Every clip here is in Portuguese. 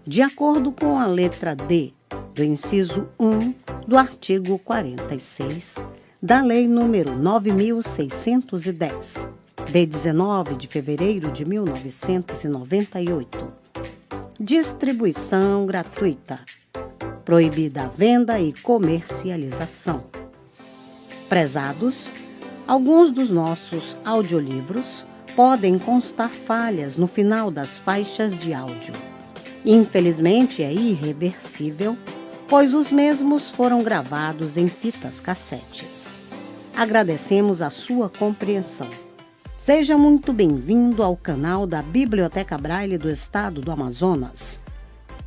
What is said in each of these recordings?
de acordo com a letra D do inciso 1 do artigo 46 da Lei nº 9.610, de 19 de fevereiro de 1998. Distribuição gratuita. Proibida a venda e comercialização. Prezados, alguns dos nossos audiolivros podem constar falhas no final das faixas de áudio. Infelizmente, é irreversível, pois os mesmos foram gravados em fitas cassetes. Agradecemos a sua compreensão. Seja muito bem-vindo ao canal da Biblioteca Braille do Estado do Amazonas.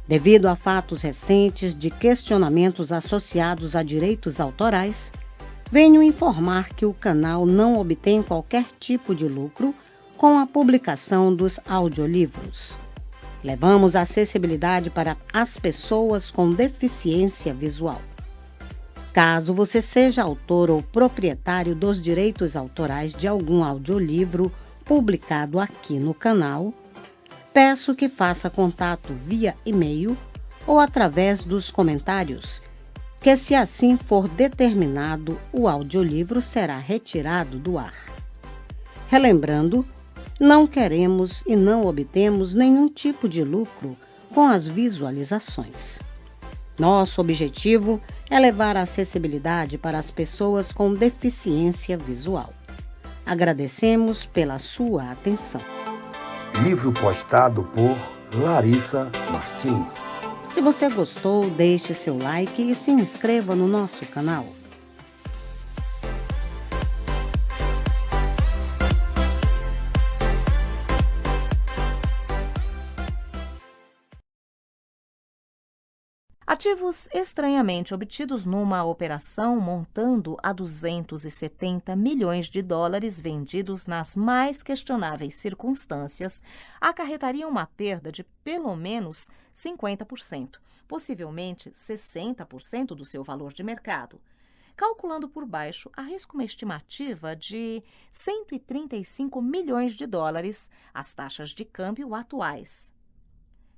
Devido a fatos recentes de questionamentos associados a direitos autorais, venho informar que o canal não obtém qualquer tipo de lucro com a publicação dos audiolivros. Levamos a acessibilidade para as pessoas com deficiência visual. Caso você seja autor ou proprietário dos direitos autorais de algum audiolivro publicado aqui no canal, peço que faça contato via e-mail ou através dos comentários, que se assim for determinado, o audiolivro será retirado do ar. Relembrando, não queremos e não obtemos nenhum tipo de lucro com as visualizações. Nosso objetivo é levar a acessibilidade para as pessoas com deficiência visual. Agradecemos pela sua atenção. Livro postado por Larissa Martins. Se você gostou, deixe seu like e se inscreva no nosso canal. Ativos estranhamente obtidos numa operação montando a 270 milhões de dólares vendidos nas mais questionáveis circunstâncias acarretariam uma perda de pelo menos 50%, possivelmente 60% do seu valor de mercado. Calculando por baixo, arrisco uma estimativa de 135 milhões de dólares, as taxas de câmbio atuais.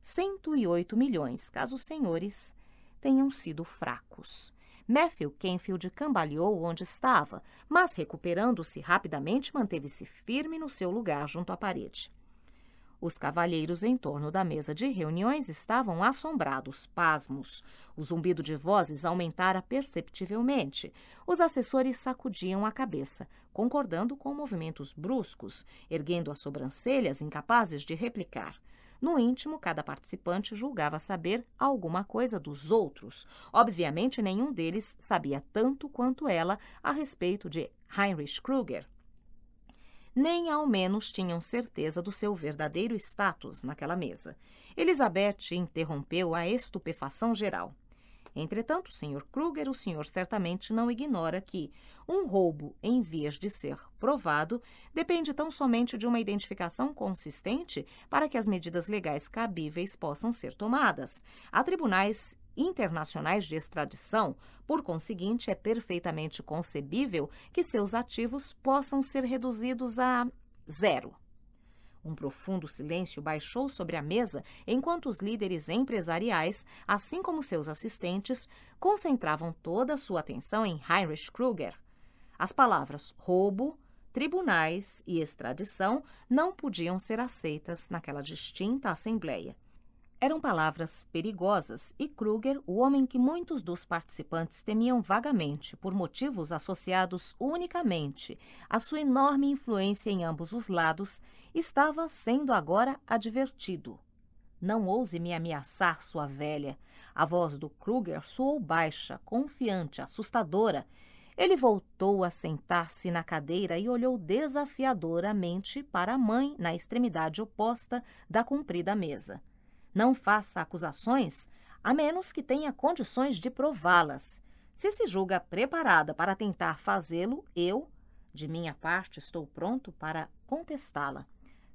108 milhões, caso os senhores tenham sido fracos. Matthew Canfield cambaleou onde estava, mas recuperando-se rapidamente manteve-se firme no seu lugar junto à parede. Os cavalheiros em torno da mesa de reuniões estavam assombrados, pasmos. O zumbido de vozes aumentara perceptivelmente. Os assessores sacudiam a cabeça, concordando com movimentos bruscos, erguendo as sobrancelhas incapazes de replicar. No íntimo, cada participante julgava saber alguma coisa dos outros. Obviamente, nenhum deles sabia tanto quanto ela a respeito de Heinrich Krüger. Nem ao menos tinham certeza do seu verdadeiro status naquela mesa. Elizabeth interrompeu a estupefação geral. Entretanto, Sr. Krüger, o senhor certamente não ignora que um roubo em vias de ser provado depende tão somente de uma identificação consistente para que as medidas legais cabíveis possam ser tomadas. Há tribunais internacionais de extradição, por conseguinte, é perfeitamente concebível que seus ativos possam ser reduzidos a zero. Um profundo silêncio baixou sobre a mesa enquanto os líderes empresariais, assim como seus assistentes, concentravam toda a sua atenção em Heinrich Krüger. As palavras roubo, tribunais e extradição não podiam ser aceitas naquela distinta assembleia. Eram palavras perigosas e Krüger, o homem que muitos dos participantes temiam vagamente por motivos associados unicamente à sua enorme influência em ambos os lados, estava sendo agora advertido. Não ouse me ameaçar, sua velha. A voz do Krüger soou baixa, confiante, assustadora. Ele voltou a sentar-se na cadeira e olhou desafiadoramente para a mãe na extremidade oposta da comprida mesa. Não faça acusações, a menos que tenha condições de prová-las. Se se julga preparada para tentar fazê-lo, eu, de minha parte, estou pronto para contestá-la.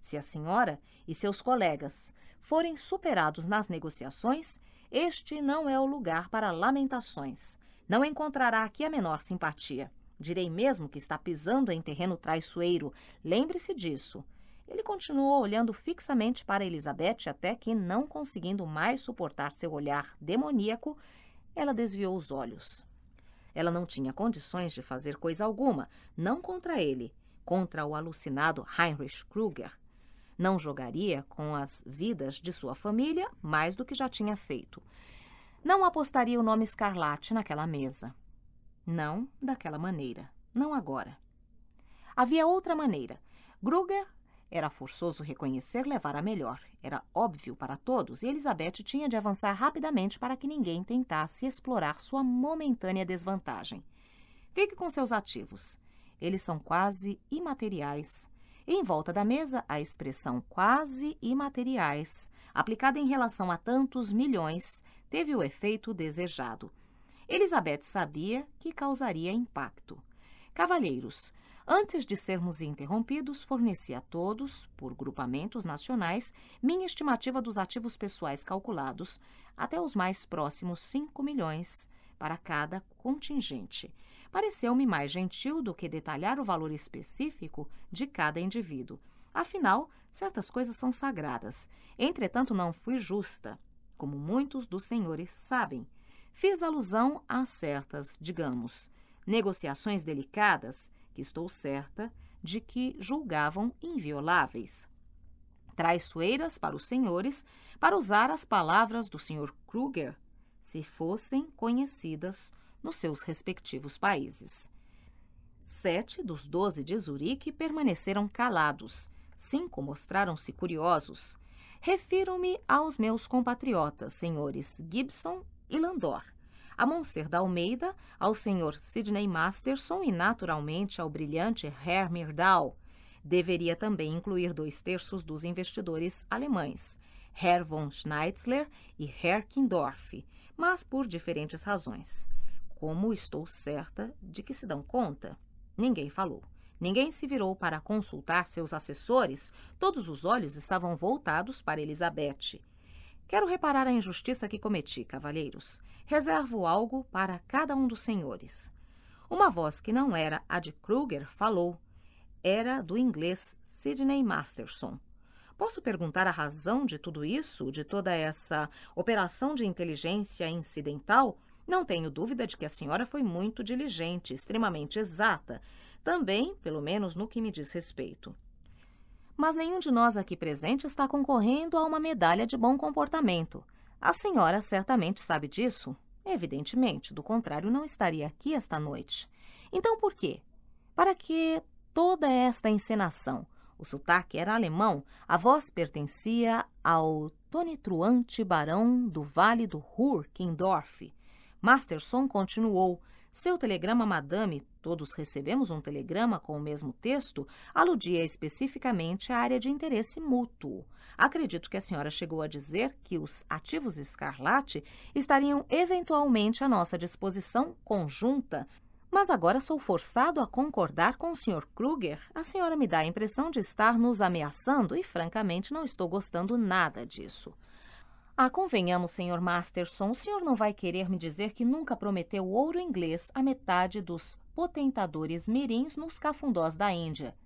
Se a senhora e seus colegas forem superados nas negociações, este não é o lugar para lamentações. Não encontrará aqui a menor simpatia. Direi mesmo que está pisando em terreno traiçoeiro. Lembre-se disso. Ele continuou olhando fixamente para Elizabeth até que, não conseguindo mais suportar seu olhar demoníaco, ela desviou os olhos. Ela não tinha condições de fazer coisa alguma, não contra ele, contra o alucinado Heinrich Krüger. Não jogaria com as vidas de sua família mais do que já tinha feito. Não apostaria o nome Escarlate naquela mesa. Não daquela maneira, não agora. Havia outra maneira. Krüger, era forçoso reconhecer, levara melhor. Era óbvio para todos e Elizabeth tinha de avançar rapidamente para que ninguém tentasse explorar sua momentânea desvantagem. Fique com seus ativos. Eles são quase imateriais. E em volta da mesa, a expressão quase imateriais, aplicada em relação a tantos milhões, teve o efeito desejado. Elizabeth sabia que causaria impacto. Cavalheiros, antes de sermos interrompidos, forneci a todos, por grupamentos nacionais, minha estimativa dos ativos pessoais calculados, até os mais próximos 5 milhões, para cada contingente. Pareceu-me mais gentil do que detalhar o valor específico de cada indivíduo. Afinal, certas coisas são sagradas. Entretanto, não fui justa, como muitos dos senhores sabem. Fiz alusão a certas, digamos, negociações delicadas que estou certa de que julgavam invioláveis. Traiçoeiras para os senhores, para usar as palavras do Sr. Krüger, se fossem conhecidas nos seus respectivos países. 7 dos 12 de Zurique permaneceram calados. 5 mostraram-se curiosos. Refiro-me aos meus compatriotas, senhores Gibson e Landor, a Monser da Almeida, ao Sr. Sidney Masterson e, naturalmente, ao brilhante Herr Myrdal. Deveria também incluir 2/3 dos investidores alemães, Herr von Schneizler e Herr Kindorf, mas por diferentes razões. Como estou certa de que se dão conta? Ninguém falou. Ninguém se virou para consultar seus assessores. Todos os olhos estavam voltados para Elizabeth. Quero reparar a injustiça que cometi, cavalheiros. Reservo algo para cada um dos senhores. Uma voz que não era a de Krüger falou. Era do inglês Sidney Masterson. Posso perguntar a razão de tudo isso, de toda essa operação de inteligência incidental? Não tenho dúvida de que a senhora foi muito diligente, extremamente exata, também, pelo menos no que me diz respeito. Mas nenhum de nós aqui presente está concorrendo a uma medalha de bom comportamento. A senhora certamente sabe disso? Evidentemente, do contrário, não estaria aqui esta noite. Então por quê? Para que toda esta encenação? O sotaque era alemão, a voz pertencia ao tonitruante barão do Vale do Ruhr, Kindorf. Masterson continuou. Seu telegrama, madame, todos recebemos um telegrama com o mesmo texto, aludia especificamente à área de interesse mútuo. Acredito que a senhora chegou a dizer que os ativos Escarlate estariam eventualmente à nossa disposição conjunta, mas agora sou forçado a concordar com o Sr. Krüger. A senhora me dá a impressão de estar nos ameaçando e, francamente, não estou gostando nada disso. Convenhamos, Sr. Masterson, o senhor não vai querer me dizer que nunca prometeu ouro inglês à metade dos potentadores mirins nos cafundós da Índia.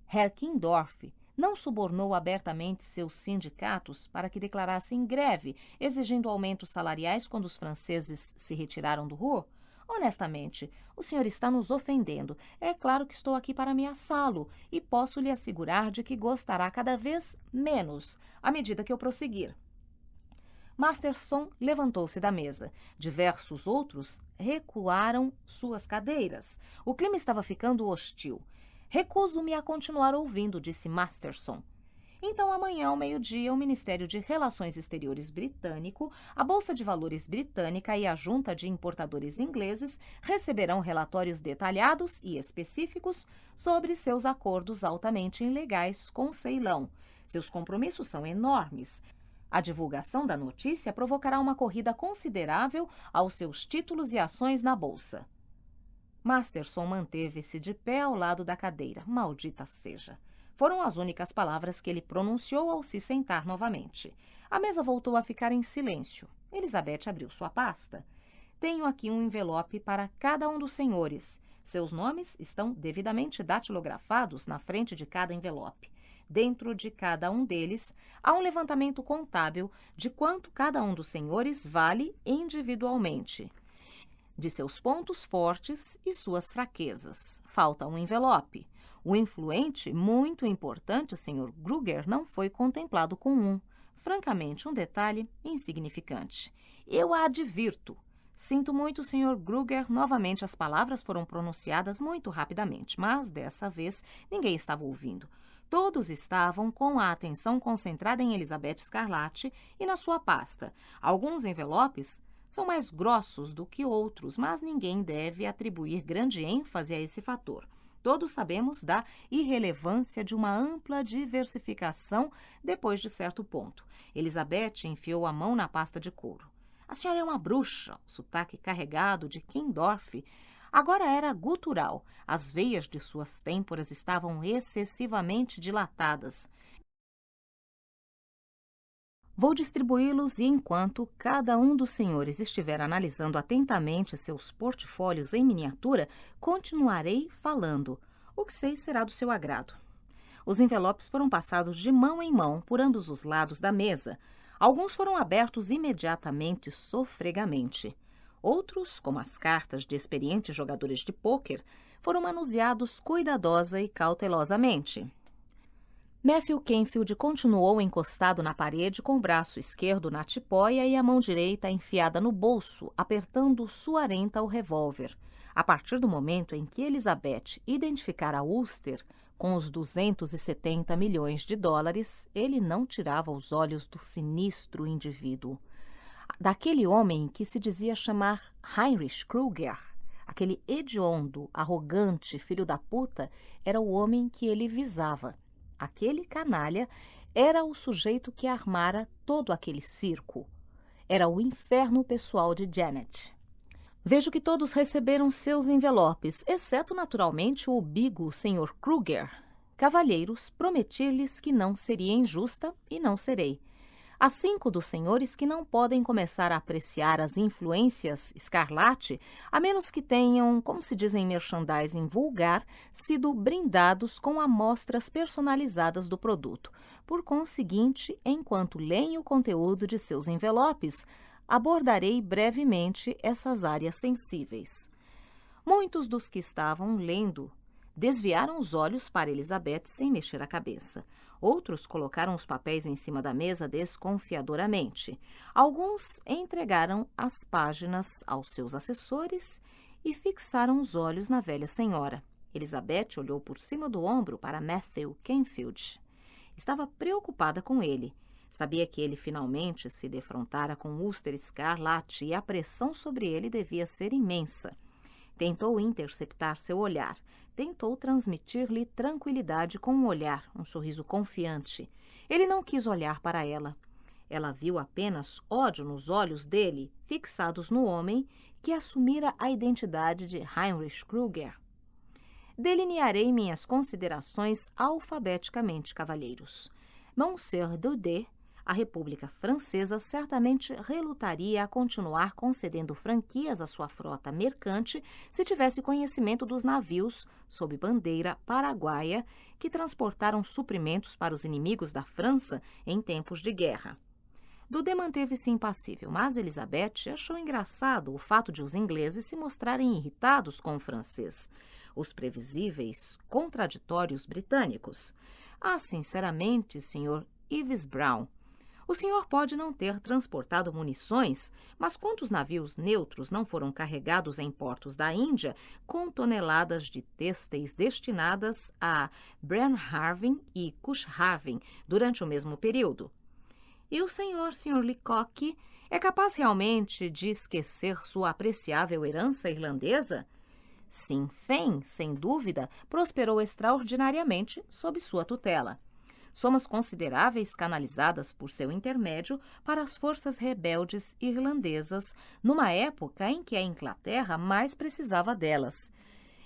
Herr Kindorf não subornou abertamente seus sindicatos para que declarassem greve, exigindo aumentos salariais quando os franceses se retiraram do Ruhr? Honestamente, o senhor está nos ofendendo. É claro que estou aqui para ameaçá-lo e posso lhe assegurar de que gostará cada vez menos à medida que eu prosseguir. Masterson levantou-se da mesa. Diversos outros recuaram suas cadeiras. O clima estava ficando hostil. Recuso-me a continuar ouvindo, disse Masterson. Então, amanhã, ao meio-dia, o Ministério de Relações Exteriores britânico, a Bolsa de Valores britânica e a Junta de Importadores ingleses receberão relatórios detalhados e específicos sobre seus acordos altamente ilegais com Ceilão. Seus compromissos são enormes. A divulgação da notícia provocará uma corrida considerável aos seus títulos e ações na Bolsa. Masterson manteve-se de pé ao lado da cadeira. Maldita seja! Foram as únicas palavras que ele pronunciou ao se sentar novamente. A mesa voltou a ficar em silêncio. Elizabeth abriu sua pasta. Tenho aqui um envelope para cada um dos senhores. Seus nomes estão devidamente datilografados na frente de cada envelope. Dentro de cada um deles, há um levantamento contábil de quanto cada um dos senhores vale individualmente, de seus pontos fortes e suas fraquezas. Falta um envelope. O influente, muito importante Sr. Kruger não foi contemplado com um. Francamente, um detalhe insignificante. Eu a advirto. Sinto muito, Sr. Kruger. Novamente as palavras foram pronunciadas muito rapidamente, mas dessa vez ninguém estava ouvindo. Todos estavam com a atenção concentrada em Elizabeth Scarlatti e na sua pasta. Alguns envelopes são mais grossos do que outros, mas ninguém deve atribuir grande ênfase a esse fator. Todos sabemos da irrelevância de uma ampla diversificação depois de certo ponto. Elizabeth enfiou a mão na pasta de couro. A senhora é uma bruxa, o sotaque carregado de Kindorf agora era gutural. As veias de suas têmporas estavam excessivamente dilatadas. Vou distribuí-los e, enquanto cada um dos senhores estiver analisando atentamente seus portfólios em miniatura, continuarei falando. O que sei será do seu agrado. Os envelopes foram passados de mão em mão por ambos os lados da mesa. Alguns foram abertos imediatamente, sofregamente. Outros, como as cartas de experientes jogadores de pôquer, foram manuseados cuidadosa e cautelosamente. Matthew Canfield continuou encostado na parede com o braço esquerdo na tipóia e a mão direita enfiada no bolso, apertando suarenta o revólver. A partir do momento em que Elizabeth identificara Wooster com os 270 milhões de dólares, ele não tirava os olhos do sinistro indivíduo. Daquele homem que se dizia chamar Heinrich Kruger, aquele hediondo, arrogante filho da puta, era o homem que ele visava. Aquele canalha era o sujeito que armara todo aquele circo. Era o inferno pessoal de Janet. Vejo que todos receberam seus envelopes, exceto, naturalmente, o bigo Sr. Kruger. Cavalheiros, prometi-lhes que não seria injusta e não serei. Há 5 dos senhores que não podem começar a apreciar as influências Scarlatti, a menos que tenham, como se diz em merchandising vulgar, sido brindados com amostras personalizadas do produto. Por conseguinte, enquanto leem o conteúdo de seus envelopes, abordarei brevemente essas áreas sensíveis. Muitos dos que estavam lendo desviaram os olhos para Elizabeth sem mexer a cabeça. Outros colocaram os papéis em cima da mesa desconfiadoramente. Alguns entregaram as páginas aos seus assessores e fixaram os olhos na velha senhora. Elizabeth olhou por cima do ombro para Matthew Canfield. Estava preocupada com ele. Sabia que ele finalmente se defrontara com Wooster Scarlatti e a pressão sobre ele devia ser imensa. Tentou interceptar seu olhar. Tentou transmitir-lhe tranquilidade com um olhar, um sorriso confiante. Ele não quis olhar para ela. Ela viu apenas ódio nos olhos dele, fixados no homem que assumira a identidade de Heinrich Kruger. Delinearei minhas considerações alfabeticamente, cavalheiros. Monsieur Daudet, a República Francesa certamente relutaria a continuar concedendo franquias à sua frota mercante se tivesse conhecimento dos navios, sob bandeira paraguaia, que transportaram suprimentos para os inimigos da França em tempos de guerra. Daudet manteve-se impassível, mas Elizabeth achou engraçado o fato de os ingleses se mostrarem irritados com o francês, os previsíveis contraditórios britânicos. Sinceramente, Sr. Ives Brown, o senhor pode não ter transportado munições, mas quantos navios neutros não foram carregados em portos da Índia com toneladas de têxteis destinadas a Bremerhaven e Cuxhaven durante o mesmo período? E o Sr. Leacock é capaz realmente de esquecer sua apreciável herança irlandesa? Sinn Féin, sem dúvida, prosperou extraordinariamente sob sua tutela. Somas consideráveis canalizadas por seu intermédio para as forças rebeldes irlandesas, numa época em que a Inglaterra mais precisava delas.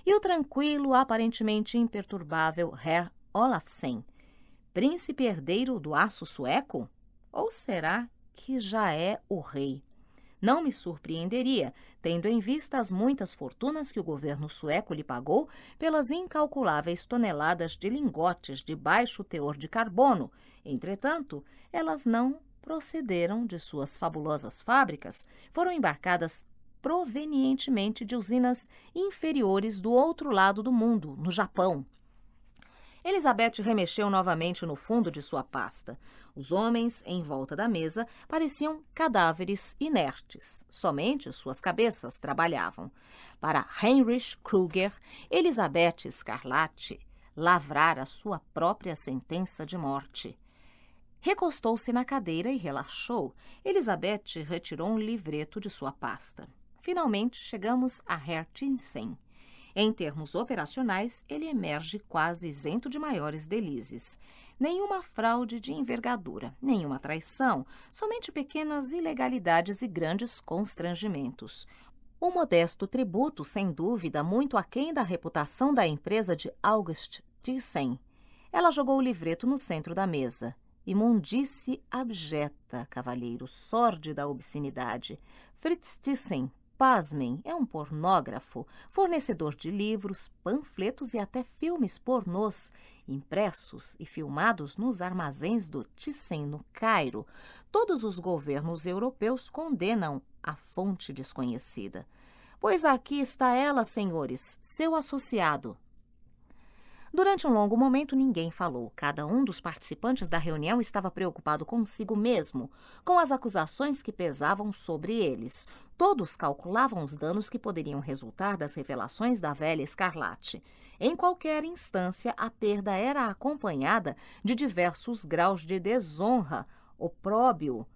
E o tranquilo, aparentemente imperturbável Herr Olafsen, príncipe herdeiro do aço sueco? Ou será que já é o rei? Não me surpreenderia, tendo em vista as muitas fortunas que o governo sueco lhe pagou pelas incalculáveis toneladas de lingotes de baixo teor de carbono. Entretanto, elas não procederam de suas fabulosas fábricas, foram embarcadas provenientemente de usinas inferiores do outro lado do mundo, no Japão. Elizabeth remexeu novamente no fundo de sua pasta. Os homens em volta da mesa pareciam cadáveres inertes. Somente suas cabeças trabalhavam. Para Heinrich Krüger, Elizabeth Scarlatti lavrara sua própria sentença de morte. Recostou-se na cadeira e relaxou. Elizabeth retirou um livreto de sua pasta. Finalmente chegamos a Herr Tinsen. Em termos operacionais, ele emerge quase isento de maiores delizes. Nenhuma fraude de envergadura, nenhuma traição, somente pequenas ilegalidades e grandes constrangimentos. Um modesto tributo, sem dúvida, muito aquém da reputação da empresa de August Thyssen. Ela jogou o livreto no centro da mesa. Imundice abjeta, cavalheiro, sórdida obscenidade. Fritz Thyssen, pasmem, é um pornógrafo, fornecedor de livros, panfletos e até filmes pornôs, impressos e filmados nos armazéns do Thyssen, no Cairo. Todos os governos europeus condenam a fonte desconhecida. Pois aqui está ela, senhores, seu associado. Durante um longo momento, ninguém falou. Cada um dos participantes da reunião estava preocupado consigo mesmo, com as acusações que pesavam sobre eles. Todos calculavam os danos que poderiam resultar das revelações da velha Scarlatti. Em qualquer instância, a perda era acompanhada de diversos graus de desonra, opróbrio.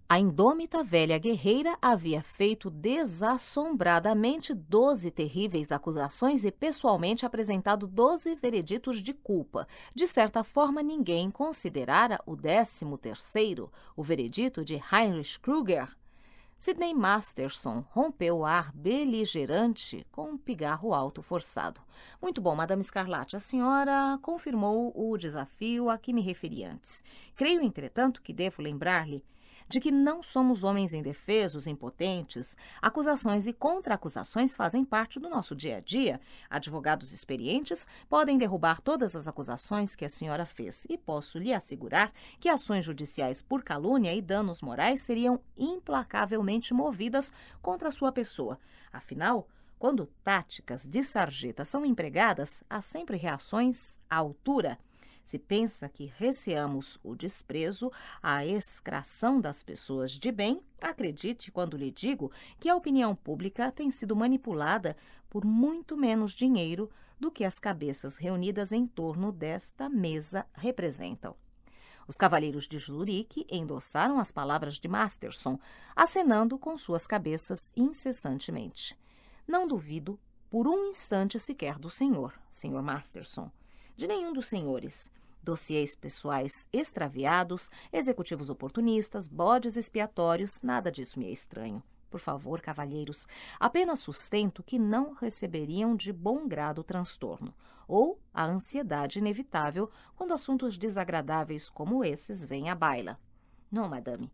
A indômita velha guerreira havia feito desassombradamente 12 terríveis acusações e pessoalmente apresentado 12 vereditos de culpa. De certa forma, ninguém considerara o 13º, o veredito de Heinrich Krüger. Sidney Masterson rompeu o ar beligerante com um pigarro alto forçado. Muito bom, Madame Scarlatti, a senhora confirmou o desafio a que me referi antes. Creio, entretanto, que devo lembrar-lhe de que não somos homens indefesos, impotentes. Acusações e contra-acusações fazem parte do nosso dia a dia. Advogados experientes podem derrubar todas as acusações que a senhora fez. E posso lhe assegurar que ações judiciais por calúnia e danos morais seriam implacavelmente movidas contra a sua pessoa. Afinal, quando táticas de sarjeta são empregadas, há sempre reações à altura. Se pensa que receamos o desprezo, a execração das pessoas de bem, acredite quando lhe digo que a opinião pública tem sido manipulada por muito menos dinheiro do que as cabeças reunidas em torno desta mesa representam. Os cavalheiros de Zurique endossaram as palavras de Masterson, acenando com suas cabeças incessantemente. Não duvido por um instante sequer do senhor Masterson. De nenhum dos senhores. Dossiês pessoais extraviados, executivos oportunistas, bodes expiatórios, nada disso me é estranho. Por favor, cavalheiros, apenas sustento que não receberiam de bom grado o transtorno, ou a ansiedade inevitável quando assuntos desagradáveis como esses vêm à baila. Não, madame.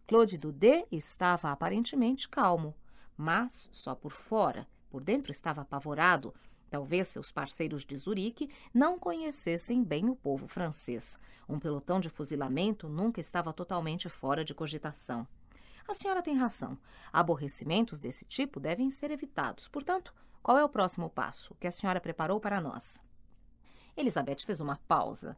Claude Daudet estava aparentemente calmo, mas só por fora. Por dentro estava apavorado. Talvez seus parceiros de Zurique não conhecessem bem o povo francês. Um pelotão de fuzilamento nunca estava totalmente fora de cogitação. A senhora tem razão. Aborrecimentos desse tipo devem ser evitados. Portanto, qual é o próximo passo? O que a senhora preparou para nós? Elizabeth fez uma pausa.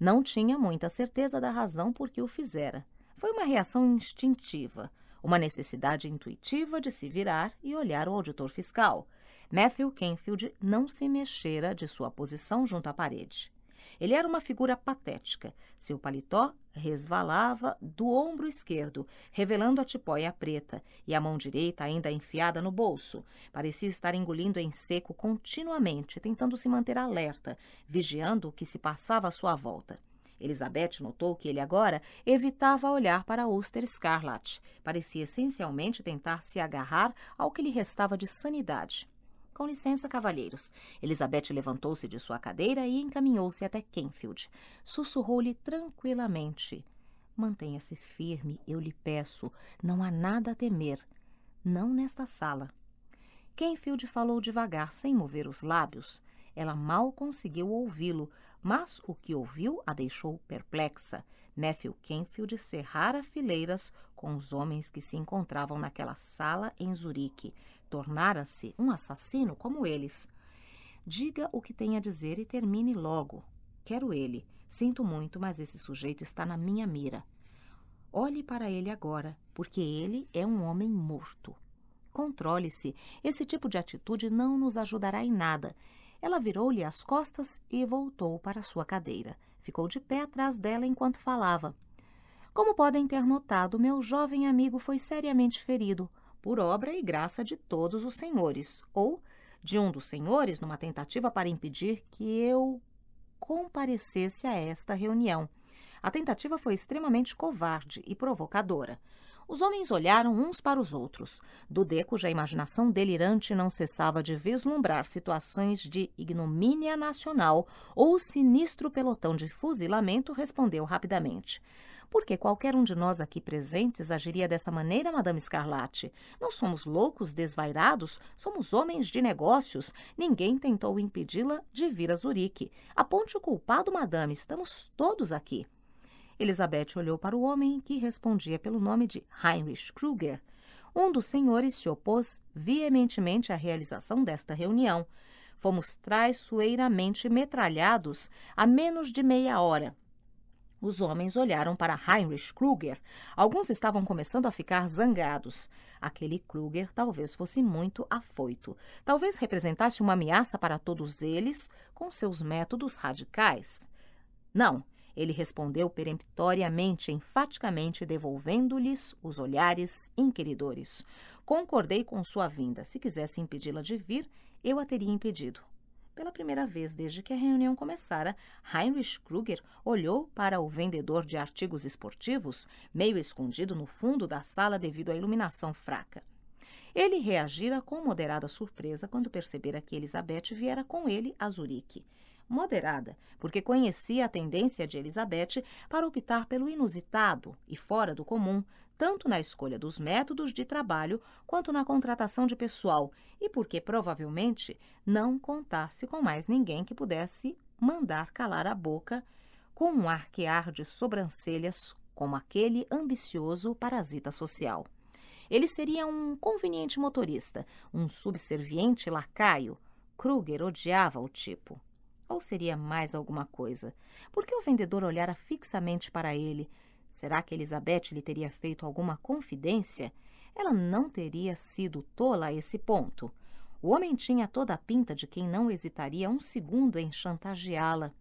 Não tinha muita certeza da razão por que o fizera. Foi uma reação instintiva. Uma necessidade intuitiva de se virar e olhar o auditor fiscal. Matthew Canfield não se mexera de sua posição junto à parede. Ele era uma figura patética. Seu paletó resvalava do ombro esquerdo, revelando a tipóia preta, e a mão direita ainda enfiada no bolso. Parecia estar engolindo em seco continuamente, tentando se manter alerta, vigiando o que se passava à sua volta. Elizabeth notou que ele agora evitava olhar para Ulster Scarlatti. Parecia essencialmente tentar se agarrar ao que lhe restava de sanidade. Com licença, cavalheiros. Elizabeth levantou-se de sua cadeira e encaminhou-se até Canfield. Sussurrou-lhe tranquilamente. Mantenha-se firme, eu lhe peço. Não há nada a temer. Não nesta sala. Kenfield falou devagar, sem mover os lábios. Ela mal conseguiu ouvi-lo, mas o que ouviu a deixou perplexa. Matthew Kenfield cerrara fileiras com os homens que se encontravam naquela sala em Zurique. Tornara-se um assassino como eles. Diga o que tem a dizer e termine logo. Quero ele. Sinto muito, mas esse sujeito está na minha mira. Olhe para ele agora, porque ele é um homem morto. Controle-se. Esse tipo de atitude não nos ajudará em nada. Ela virou-lhe as costas e voltou para sua cadeira. Ficou de pé atrás dela enquanto falava. Como podem ter notado, meu jovem amigo foi seriamente ferido, por obra e graça de todos os senhores, ou de um dos senhores numa tentativa para impedir que eu comparecesse a esta reunião. A tentativa foi extremamente covarde e provocadora. Os homens olharam uns para os outros. Dudê, cuja imaginação delirante não cessava de vislumbrar situações de ignomínia nacional ou sinistro pelotão de fuzilamento, respondeu rapidamente. Por que qualquer um de nós aqui presentes agiria dessa maneira, Madame Scarlatti? Não somos loucos, desvairados, somos homens de negócios. Ninguém tentou impedi-la de vir a Zurique. Aponte o culpado, Madame, estamos todos aqui. Elizabeth olhou para o homem que respondia pelo nome de Heinrich Krüger. Um dos senhores se opôs veementemente à realização desta reunião. Fomos traiçoeiramente metralhados há menos de meia hora. Os homens olharam para Heinrich Krüger. Alguns estavam começando a ficar zangados. Aquele Krüger talvez fosse muito afoito. Talvez representasse uma ameaça para todos eles com seus métodos radicais. Não. Ele respondeu peremptoriamente, enfaticamente, devolvendo-lhes os olhares inquiridores. Concordei com sua vinda. Se quisesse impedi-la de vir, eu a teria impedido. Pela primeira vez desde que a reunião começara, Heinrich Krüger olhou para o vendedor de artigos esportivos, meio escondido no fundo da sala devido à iluminação fraca. Ele reagira com moderada surpresa quando percebera que Elizabeth viera com ele a Zurique. Moderada, porque conhecia a tendência de Elizabeth para optar pelo inusitado e fora do comum, tanto na escolha dos métodos de trabalho quanto na contratação de pessoal, e porque provavelmente não contasse com mais ninguém que pudesse mandar calar a boca com um arquear de sobrancelhas como aquele ambicioso parasita social. Ele seria um conveniente motorista, um subserviente lacaio. Krüger odiava o tipo. Ou seria mais alguma coisa? Por que o vendedor olhara fixamente para ele? Será que Elizabeth lhe teria feito alguma confidência? Ela não teria sido tola a esse ponto. O homem tinha toda a pinta de quem não hesitaria um segundo em chantageá-la.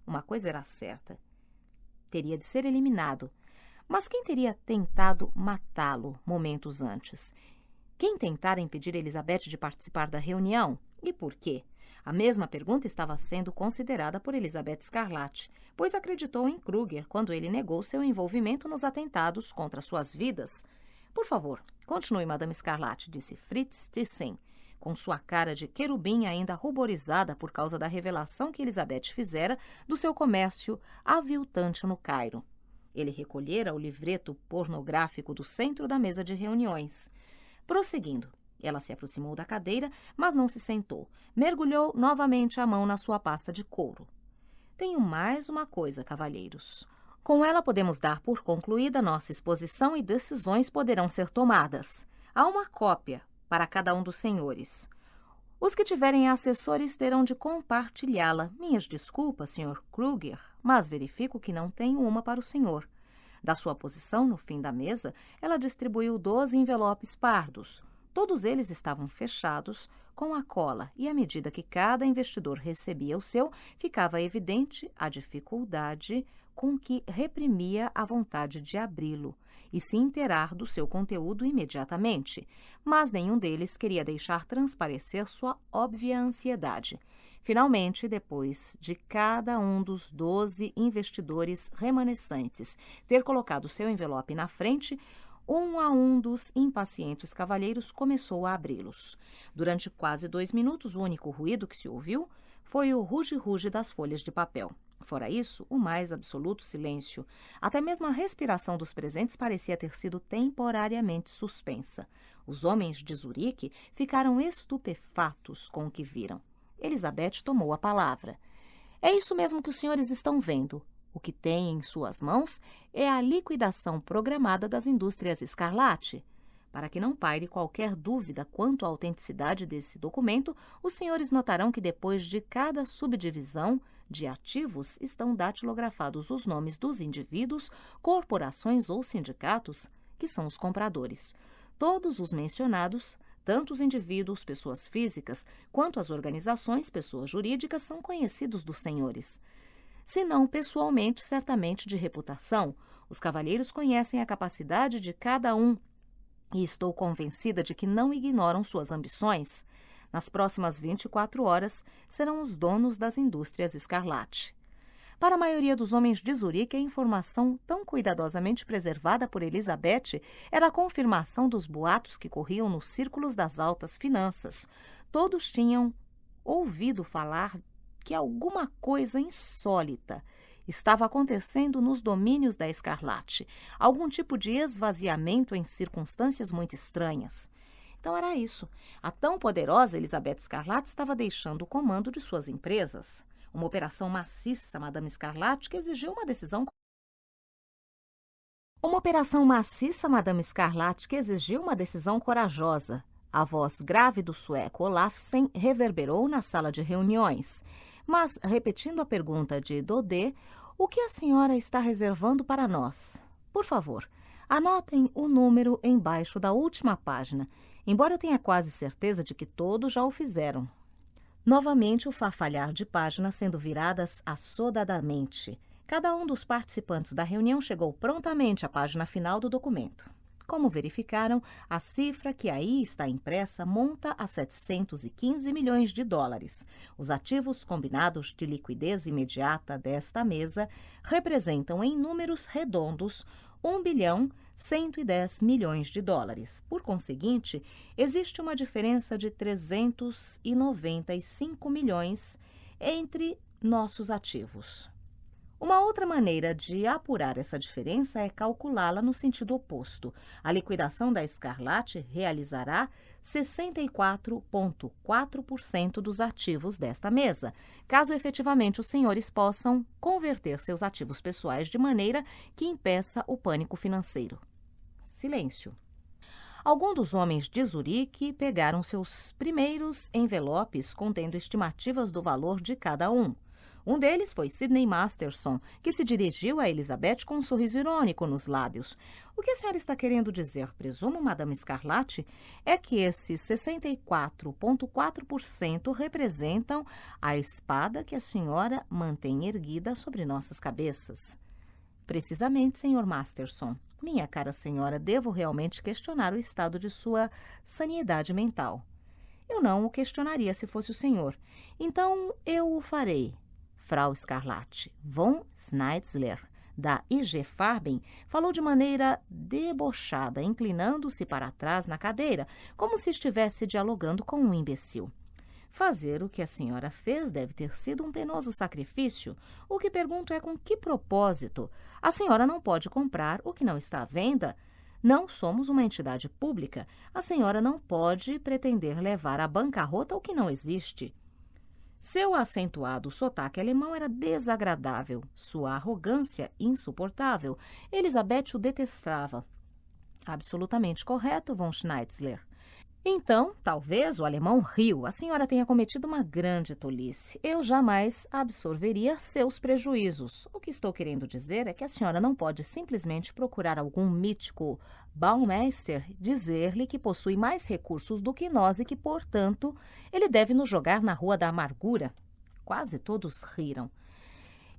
Uma coisa era certa. Teria de ser eliminado. Mas quem teria tentado matá-lo momentos antes? Quem tentara impedir Elizabeth de participar da reunião? E por quê? A mesma pergunta estava sendo considerada por Elizabeth Scarlatti, pois acreditou em Krüger quando ele negou seu envolvimento nos atentados contra suas vidas. Por favor, continue, Madame Scarlatti, disse Fritz Thyssen, com sua cara de querubim ainda ruborizada por causa da revelação que Elizabeth fizera do seu comércio aviltante no Cairo. Ele recolhera o livreto pornográfico do centro da mesa de reuniões. Prosseguindo. Ela se aproximou da cadeira, mas não se sentou. Mergulhou novamente a mão na sua pasta de couro. Tenho mais uma coisa, cavalheiros. Com ela podemos dar por concluída nossa exposição e decisões poderão ser tomadas. Há uma cópia para cada um dos senhores. Os que tiverem assessores terão de compartilhá-la. Minhas desculpas, Sr. Krüger, mas verifico que não tenho uma para o senhor. Da sua posição no fim da mesa, ela distribuiu 12 envelopes pardos. Todos eles estavam fechados com a cola e, à medida que cada investidor recebia o seu, ficava evidente a dificuldade com que reprimia a vontade de abri-lo e se inteirar do seu conteúdo imediatamente, mas nenhum deles queria deixar transparecer sua óbvia ansiedade. Finalmente, depois de cada um dos 12 investidores remanescentes ter colocado seu envelope na frente, um a um dos impacientes cavalheiros começou a abri-los. Durante quase 2 minutos, o único ruído que se ouviu foi o ruge-ruge das folhas de papel. Fora isso, o mais absoluto silêncio. Até mesmo a respiração dos presentes parecia ter sido temporariamente suspensa. Os homens de Zurique ficaram estupefatos com o que viram. Elizabeth tomou a palavra. É isso mesmo que os senhores estão vendo. O que tem em suas mãos é a liquidação programada das indústrias Scarlatti. Para que não paire qualquer dúvida quanto à autenticidade desse documento, os senhores notarão que depois de cada subdivisão de ativos estão datilografados os nomes dos indivíduos, corporações ou sindicatos, que são os compradores. Todos os mencionados, tanto os indivíduos, pessoas físicas, quanto as organizações, pessoas jurídicas, são conhecidos dos senhores. Se não pessoalmente, certamente de reputação, os cavalheiros conhecem a capacidade de cada um e estou convencida de que não ignoram suas ambições. Nas próximas 24 horas, serão os donos das indústrias Scarlatti. Para a maioria dos homens de Zurique, a informação tão cuidadosamente preservada por Elizabeth era a confirmação dos boatos que corriam nos círculos das altas finanças. Todos tinham ouvido falar que alguma coisa insólita estava acontecendo nos domínios da Scarlatti, algum tipo de esvaziamento em circunstâncias muito estranhas. Então era isso. A tão poderosa Elizabeth Scarlatti estava deixando o comando de suas empresas. Uma operação maciça, Madame Scarlatti, que exigiu uma decisão... corajosa. A voz grave do sueco Olafsen reverberou na sala de reuniões. Mas, repetindo a pergunta de Daudet, o que a senhora está reservando para nós? Por favor, anotem o número embaixo da última página, embora eu tenha quase certeza de que todos já o fizeram. Novamente o farfalhar de páginas sendo viradas assodadamente. Cada um dos participantes da reunião chegou prontamente à página final do documento. Como verificaram, a cifra que aí está impressa monta a 715 milhões de dólares. Os ativos combinados de liquidez imediata desta mesa representam em números redondos 1 bilhão 110 milhões de dólares. Por conseguinte, existe uma diferença de 395 milhões entre nossos ativos. Uma outra maneira de apurar essa diferença é calculá-la no sentido oposto. A liquidação da Scarlatti realizará 64,4% dos ativos desta mesa, caso efetivamente os senhores possam converter seus ativos pessoais de maneira que impeça o pânico financeiro. Silêncio. Alguns dos homens de Zurique pegaram seus primeiros envelopes contendo estimativas do valor de cada um. Um deles foi Sidney Masterson, que se dirigiu a Elizabeth com um sorriso irônico nos lábios. O que a senhora está querendo dizer, presumo, Madame Scarlatti, é que esses 64,4% representam a espada que a senhora mantém erguida sobre nossas cabeças. Precisamente, Sr. Masterson. Minha cara senhora, devo realmente questionar o estado de sua sanidade mental. Eu não o questionaria se fosse o senhor. Então, eu o farei. Frau Scarlatti von Schnitzler, da IG Farben, falou de maneira debochada, inclinando-se para trás na cadeira, como se estivesse dialogando com um imbecil. Fazer o que a senhora fez deve ter sido um penoso sacrifício. O que pergunto é com que propósito? A senhora não pode comprar o que não está à venda. Não somos uma entidade pública. A senhora não pode pretender levar à bancarrota o que não existe. Seu acentuado sotaque alemão era desagradável, sua arrogância insuportável. Elizabeth o detestava. Absolutamente correto, von Schnitzler. Então, talvez o alemão riu. A senhora tenha cometido uma grande tolice. Eu jamais absorveria seus prejuízos. O que estou querendo dizer é que a senhora não pode simplesmente procurar algum mítico Baumeister dizer-lhe que possui mais recursos do que nós e que, portanto, ele deve nos jogar na Rua da Amargura. Quase todos riram.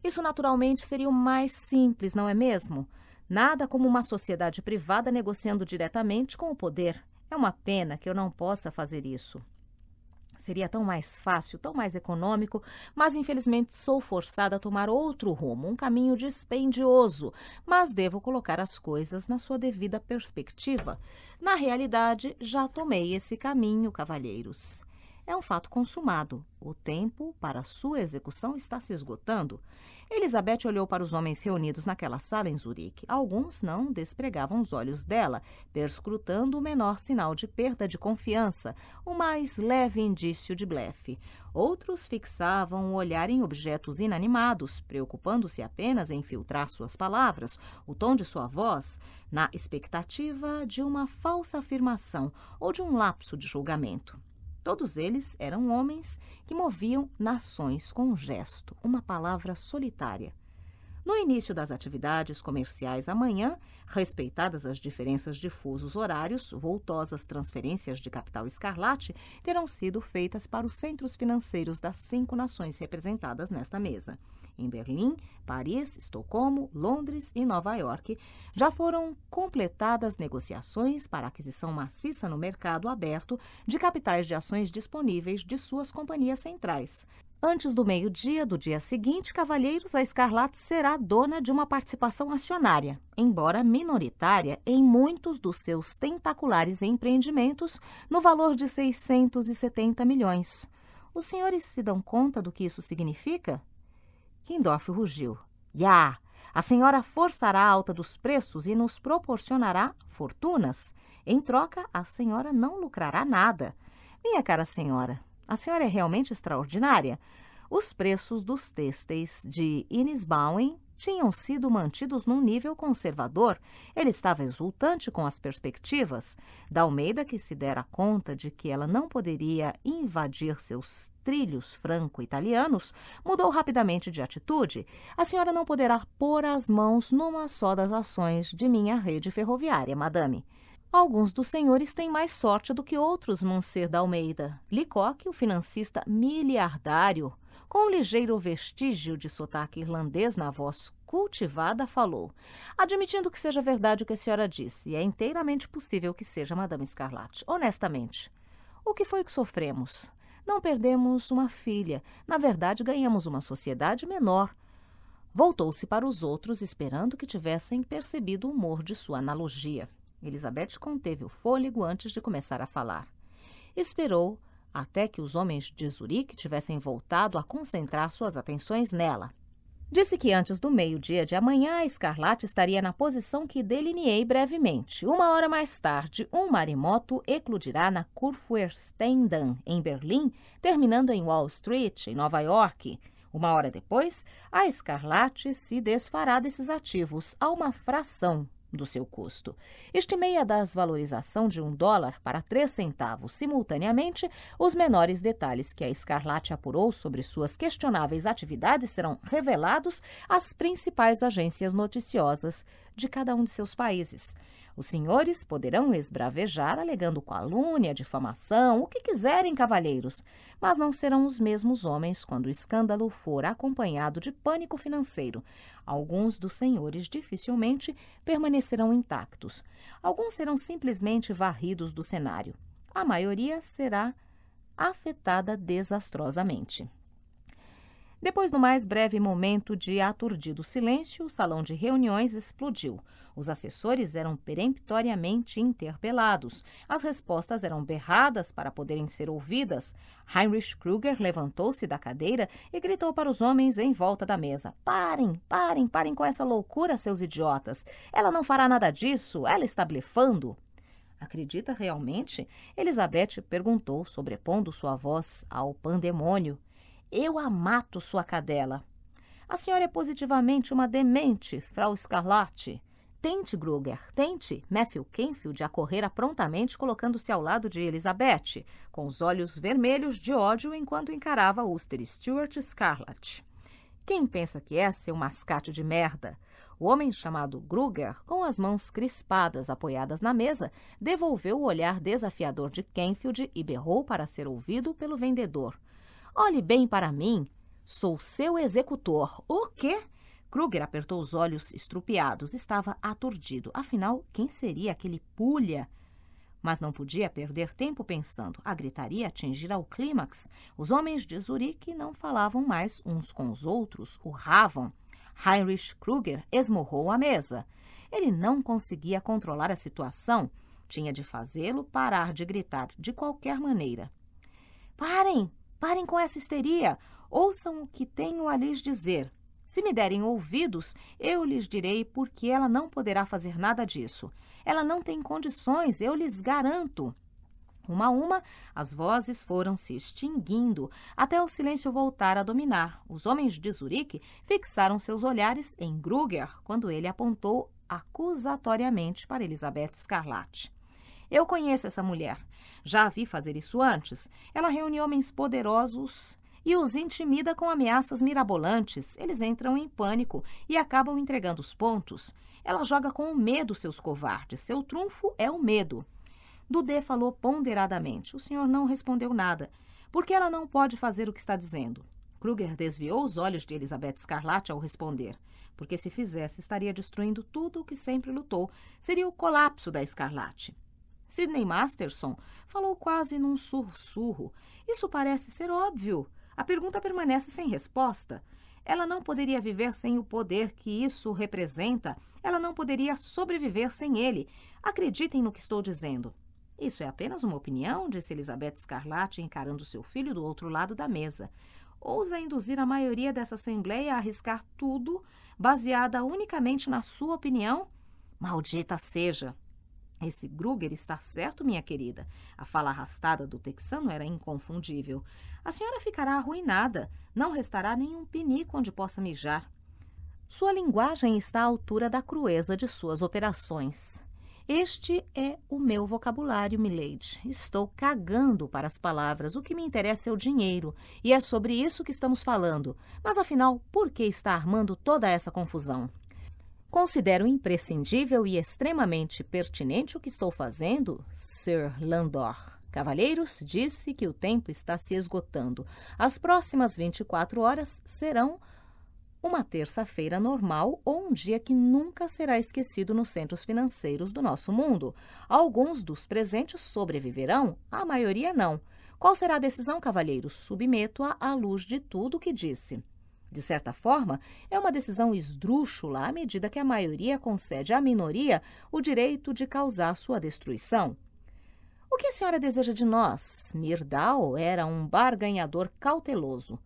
Isso, naturalmente, seria o mais simples, não é mesmo? Nada como uma sociedade privada negociando diretamente com o poder. É uma pena que eu não possa fazer isso. Seria tão mais fácil, tão mais econômico, mas infelizmente sou forçada a tomar outro rumo, um caminho dispendioso, mas devo colocar as coisas na sua devida perspectiva. Na realidade, já tomei esse caminho, cavalheiros. é um fato consumado. O tempo para sua execução está se esgotando. Elizabeth olhou para os homens reunidos naquela sala em Zurique. Alguns não despregavam os olhos dela, perscrutando o menor sinal de perda de confiança, o mais leve indício de blefe. Outros fixavam o olhar em objetos inanimados, preocupando-se apenas em filtrar suas palavras, o tom de sua voz, na expectativa de uma falsa afirmação ou de um lapso de julgamento. Todos eles eram homens que moviam nações com um gesto, uma palavra solitária. No início das atividades comerciais amanhã, respeitadas as diferenças de fusos horários, voltosas transferências de capital escarlate terão sido feitas para os centros financeiros das 5 nações representadas nesta mesa. Em Berlim, Paris, Estocolmo, Londres e Nova York, já foram completadas negociações para a aquisição maciça no mercado aberto de capitais de ações disponíveis de suas companhias centrais. Antes do meio-dia do dia seguinte, cavalheiros, a Escarlate será dona de uma participação acionária, embora minoritária, em muitos dos seus tentaculares empreendimentos, no valor de 670 milhões. Os senhores se dão conta do que isso significa? Kindorf rugiu. Já! A senhora forçará a alta dos preços e nos proporcionará fortunas. Em troca, a senhora não lucrará nada. Minha cara senhora, a senhora é realmente extraordinária. Os preços dos têxteis de Innisbauen tinham sido mantidos num nível conservador. Ele estava exultante com as perspectivas. Dalmeida, que se dera conta de que ela não poderia invadir seus trilhos franco-italianos, mudou rapidamente de atitude. A senhora não poderá pôr as mãos numa só das ações de minha rede ferroviária, madame. Alguns dos senhores têm mais sorte do que outros, Monsieur Dalmeida. Leacock, o financista miliardário, com um ligeiro vestígio de sotaque irlandês na voz cultivada, falou: admitindo que seja verdade o que a senhora disse, e é inteiramente possível que seja, Madame Escarlate, honestamente, o que foi que sofremos? Não perdemos uma filha. Na verdade, ganhamos uma sociedade menor. Voltou-se para os outros, esperando que tivessem percebido o humor de sua analogia. Elizabeth conteve o fôlego antes de começar a falar. Esperou até que os homens de Zurique tivessem voltado a concentrar suas atenções nela. Disse que antes do meio-dia de amanhã, a Escarlate estaria na posição que delineei brevemente. 1 hora mais tarde, um maremoto eclodirá na Kurfürstendamm, em Berlim, terminando em Wall Street, em Nova York. 1 hora depois, a Escarlate se desfará desses ativos a uma fração do seu custo. Estimei a desvalorização de $1 para 3 centavos. Simultaneamente, os menores detalhes que a Escarlate apurou sobre suas questionáveis atividades serão revelados às principais agências noticiosas de cada um de seus países. Os senhores poderão esbravejar alegando calúnia, difamação, o que quiserem, cavalheiros, mas não serão os mesmos homens quando o escândalo for acompanhado de pânico financeiro. Alguns dos senhores dificilmente permanecerão intactos. Alguns serão simplesmente varridos do cenário. A maioria será afetada desastrosamente. Depois do mais breve momento de aturdido silêncio, o salão de reuniões explodiu. Os assessores eram peremptoriamente interpelados. As respostas eram berradas para poderem ser ouvidas. Heinrich Krüger levantou-se da cadeira e gritou para os homens em volta da mesa: Parem, parem, parem com essa loucura, seus idiotas. Ela não fará nada disso, ela está blefando. Acredita realmente? Elizabeth perguntou, sobrepondo sua voz ao pandemônio. Eu a mato, sua cadela. A senhora é positivamente uma demente, Frau Escarlate. Tente, Krüger, tente. Matthew Canfield acorrera prontamente, colocando-se ao lado de Elizabeth, com os olhos vermelhos de ódio enquanto encarava Uster Stuart Scarlett. Quem pensa que é, seu mascate de merda? O homem chamado Krüger, com as mãos crispadas apoiadas na mesa, devolveu o olhar desafiador de Canfield e berrou para ser ouvido pelo vendedor. Olhe bem para mim. Sou seu executor. O quê? Krüger apertou os olhos estrupiados. Estava aturdido. Afinal, quem seria aquele pulha? Mas não podia perder tempo pensando. A gritaria atingira o clímax. Os homens de Zurique não falavam mais uns com os outros, urravam. Heinrich Krüger esmurrou a mesa. Ele não conseguia controlar a situação. Tinha de fazê-lo parar de gritar de qualquer maneira. Parem com essa histeria. Ouçam o que tenho a lhes dizer. Se me derem ouvidos, eu lhes direi por que ela não poderá fazer nada disso. Ela não tem condições, eu lhes garanto. Uma a uma, as vozes foram se extinguindo, até o silêncio voltar a dominar. Os homens de Zurique fixaram seus olhares em Kruger, quando ele apontou acusatoriamente para Elizabeth Scarlatti. Eu conheço essa mulher. Já a vi fazer isso antes. Ela reúne homens poderosos e os intimida com ameaças mirabolantes. Eles entram em pânico e acabam entregando os pontos. Ela joga com o medo seus covardes. Seu trunfo é o medo. Dudé falou ponderadamente. O senhor não respondeu nada. Por que ela não pode fazer o que está dizendo? Kruger desviou os olhos de Elizabeth Scarlatti ao responder. Porque se fizesse, estaria destruindo tudo o que sempre lutou. Seria o colapso da Scarlatti. Sidney Masterson falou quase num sussurro. Isso parece ser óbvio. A pergunta permanece sem resposta. Ela não poderia viver sem o poder que isso representa. Ela não poderia sobreviver sem ele. Acreditem no que estou dizendo. Isso é apenas uma opinião, disse Elizabeth Scarlatti, encarando seu filho do outro lado da mesa. Ousa induzir a maioria dessa assembleia a arriscar tudo, baseada unicamente na sua opinião? Maldita seja! Esse Kruger está certo, minha querida. A fala arrastada do texano era inconfundível. A senhora ficará arruinada. Não restará nenhum pinico onde possa mijar. Sua linguagem está à altura da crueza de suas operações. Este é o meu vocabulário, milady. Estou cagando para as palavras. O que me interessa é o dinheiro. E é sobre isso que estamos falando. Mas, afinal, por que está armando toda essa confusão? Considero imprescindível e extremamente pertinente o que estou fazendo, Sir Landor. Cavalheiros, disse que o tempo está se esgotando. As próximas 24 horas serão uma terça-feira normal ou um dia que nunca será esquecido nos centros financeiros do nosso mundo. Alguns dos presentes sobreviverão, a maioria não. Qual será a decisão, cavalheiros? Submeto-a à luz de tudo o que disse. De certa forma, é uma decisão esdrúxula à medida que a maioria concede à minoria o direito de causar sua destruição. O que a senhora deseja de nós? Myrdal era um barganhador cauteloso.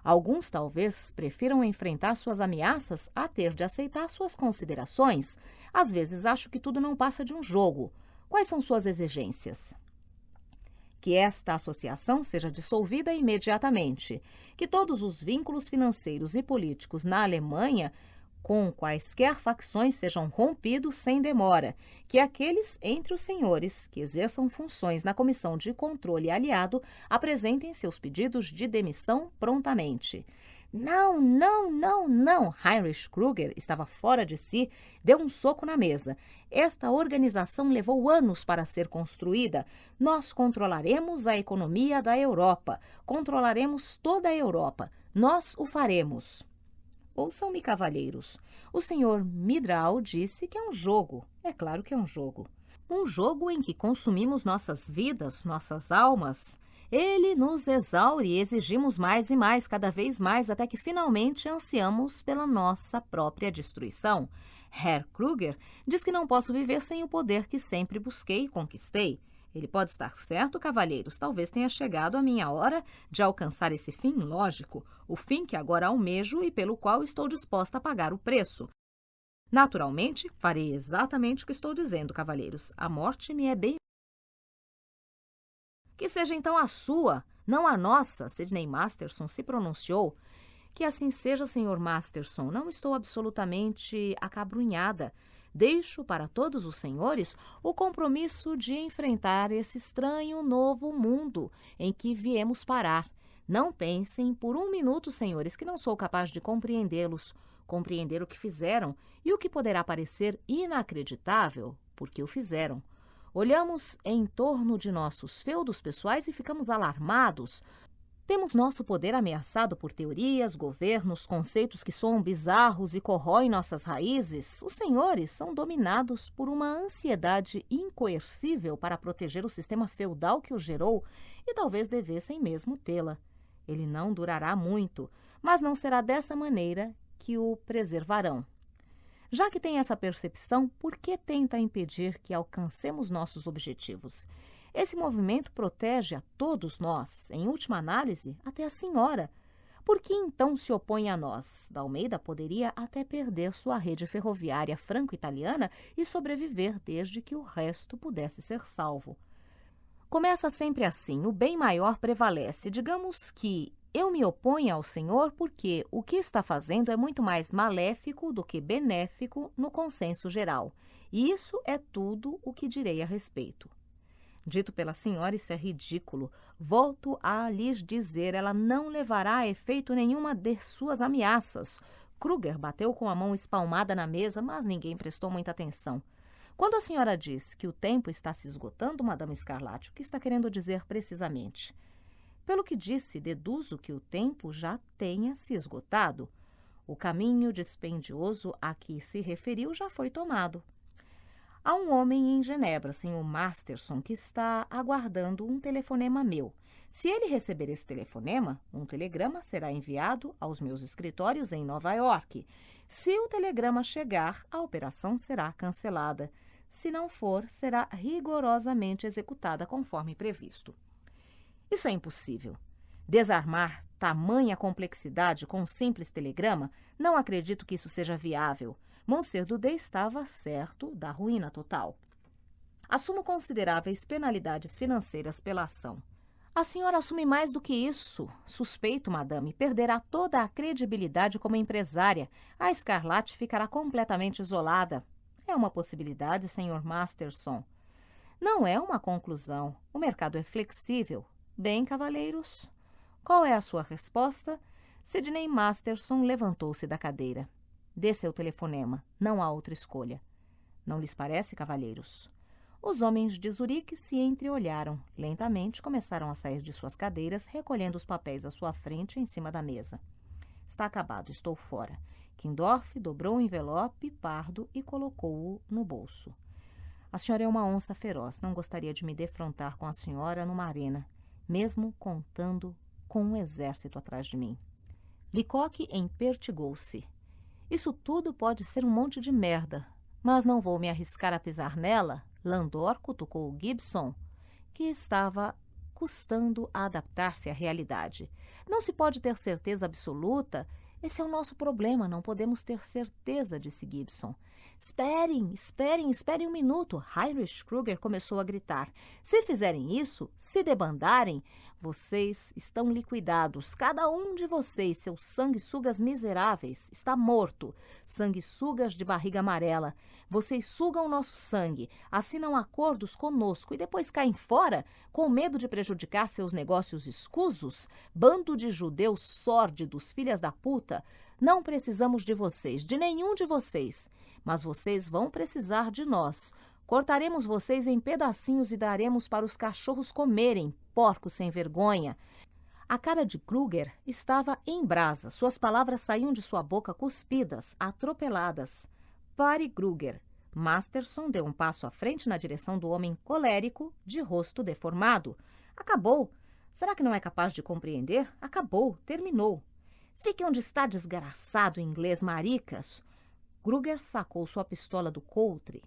Alguns talvez prefiram enfrentar suas ameaças a ter de aceitar suas considerações. Às vezes acho que tudo não passa de um jogo. Quais são suas exigências? Que esta associação seja dissolvida imediatamente, que todos os vínculos financeiros e políticos na Alemanha com quaisquer facções sejam rompidos sem demora, que aqueles entre os senhores que exerçam funções na Comissão de Controle Aliado apresentem seus pedidos de demissão prontamente. Não, não, não, não! Heinrich Kruger estava fora de si, deu um soco na mesa. Esta organização levou anos para ser construída. Nós controlaremos a economia da Europa. Controlaremos toda a Europa. Nós o faremos. Ouçam-me, cavalheiros. O senhor Myrdal disse que é um jogo. É claro que é um jogo. Um jogo em que consumimos nossas vidas, nossas almas. Ele nos exaure e exigimos mais e mais, cada vez mais, até que finalmente ansiamos pela nossa própria destruição. Herr Kruger diz que não posso viver sem o poder que sempre busquei e conquistei. Ele pode estar certo, cavalheiros. Talvez tenha chegado a minha hora de alcançar esse fim lógico, o fim que agora almejo e pelo qual estou disposta a pagar o preço. Naturalmente, farei exatamente o que estou dizendo, cavalheiros. A morte me é bem... Que seja então a sua, não a nossa, Sidney Masterson se pronunciou. Que assim seja, Sr. Masterson. Não estou absolutamente acabrunhada. Deixo para todos os senhores o compromisso de enfrentar esse estranho novo mundo em que viemos parar. Não pensem por um minuto, senhores, que não sou capaz de compreendê-los, compreender o que fizeram e o que poderá parecer inacreditável, porque o fizeram. Olhamos em torno de nossos feudos pessoais e ficamos alarmados. Temos nosso poder ameaçado por teorias, governos, conceitos que soam bizarros e corroem nossas raízes. Os senhores são dominados por uma ansiedade incoercível para proteger o sistema feudal que os gerou e talvez devessem mesmo tê-la. Ele não durará muito, mas não será dessa maneira que o preservarão. Já que tem essa percepção, por que tenta impedir que alcancemos nossos objetivos? Esse movimento protege a todos nós, em última análise, até a senhora. Por que então se opõe a nós? Dalmeida poderia até perder sua rede ferroviária franco-italiana e sobreviver desde que o resto pudesse ser salvo. Começa sempre assim, o bem maior prevalece. Digamos que eu me oponho ao senhor porque o que está fazendo é muito mais maléfico do que benéfico no consenso geral. E isso é tudo o que direi a respeito. Dito pela senhora, isso é ridículo. Volto a lhes dizer, ela não levará a efeito nenhuma de suas ameaças. Kruger bateu com a mão espalmada na mesa, mas ninguém prestou muita atenção. Quando a senhora diz que o tempo está se esgotando, Madame Scarlatti, o que está querendo dizer precisamente? Pelo que disse, deduzo que o tempo já tenha se esgotado. O caminho dispendioso a que se referiu já foi tomado. Há um homem em Genebra, Sr. Masterson, que está aguardando um telefonema meu. Se ele receber esse telefonema, um telegrama será enviado aos meus escritórios em Nova York. Se o telegrama chegar, a operação será cancelada. Se não for, será rigorosamente executada conforme previsto. Isso é impossível. Desarmar tamanha complexidade com um simples telegrama, não acredito que isso seja viável. Monsieur Daudet estava certo da ruína total. Assumo consideráveis penalidades financeiras pela ação. A senhora assume mais do que isso. Suspeito, madame, perderá toda a credibilidade como empresária. A Scarlatti ficará completamente isolada. É uma possibilidade, Sr. Masterson. Não é uma conclusão. O mercado é flexível. Bem, cavalheiros, qual é a sua resposta? Sidney Masterson levantou-se da cadeira. Dê seu telefonema. Não há outra escolha. Não lhes parece, cavalheiros? Os homens de Zurique se entreolharam. Lentamente começaram a sair de suas cadeiras, recolhendo os papéis à sua frente em cima da mesa. Está acabado, estou fora. Kindorf dobrou o envelope pardo e colocou-o no bolso. A senhora é uma onça feroz. Não gostaria de me defrontar com a senhora numa arena, mesmo contando com um exército atrás de mim. Lecoq empertigou-se. Isso tudo pode ser um monte de merda, mas não vou me arriscar a pisar nela. Landor cutucou Gibson, que estava custando a adaptar-se à realidade. Não se pode ter certeza absoluta. Esse é o nosso problema, não podemos ter certeza, disse Gibson. Esperem um minuto. Heinrich Kruger começou a gritar. Se fizerem isso, se debandarem, vocês estão liquidados. Cada um de vocês, seus sanguessugas miseráveis, está morto. Sanguessugas de barriga amarela. Vocês sugam nosso sangue, assinam acordos conosco e depois caem fora, com medo de prejudicar seus negócios escusos? Bando de judeus sórdidos, filhas da puta. Não precisamos de vocês, de nenhum de vocês, mas vocês vão precisar de nós. Cortaremos vocês em pedacinhos e daremos para os cachorros comerem, porcos sem vergonha. A cara de Kruger estava em brasa, suas palavras saíam de sua boca cuspidas, atropeladas. Pare, Kruger. Masterson deu um passo à frente na direção do homem colérico, de rosto deformado. Acabou. Será que não é capaz de compreender? Acabou, terminou. Fique onde está, desgraçado inglês maricas. Kruger sacou sua pistola do coldre.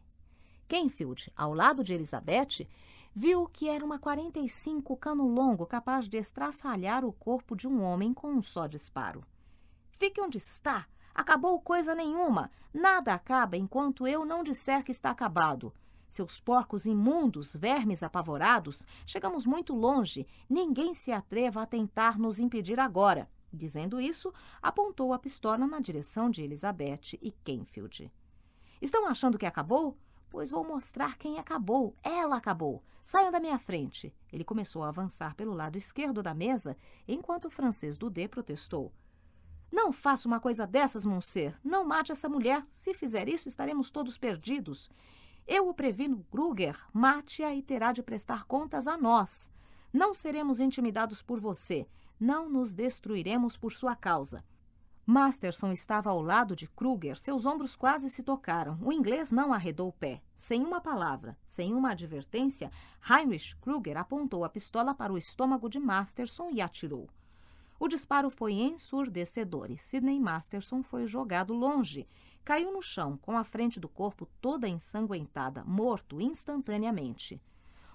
Kenfield, ao lado de Elizabeth, viu que era uma 45 cano longo capaz de estraçalhar o corpo de um homem com um só disparo. Fique onde está. Acabou coisa nenhuma. Nada acaba enquanto eu não disser que está acabado. Seus porcos imundos, vermes apavorados, chegamos muito longe. Ninguém se atreva a tentar nos impedir agora. Dizendo isso, apontou a pistola na direção de Elizabeth e Kenfield. Estão achando que acabou? Pois vou mostrar quem acabou. Ela acabou. Saiam da minha frente. Ele começou a avançar pelo lado esquerdo da mesa, enquanto o francês Daudet protestou. Não faça uma coisa dessas, Monsieur. Não mate essa mulher. Se fizer isso, estaremos todos perdidos. Eu o previno, Kruger. Mate-a e terá de prestar contas a nós. Não seremos intimidados por você. Não nos destruiremos por sua causa. Masterson estava ao lado de Kruger. Seus ombros quase se tocaram. O inglês não arredou o pé. Sem uma palavra, sem uma advertência, Heinrich Kruger apontou a pistola para o estômago de Masterson e atirou. O disparo foi ensurdecedor e Sidney Masterson foi jogado longe. Caiu no chão, com a frente do corpo toda ensanguentada, morto instantaneamente.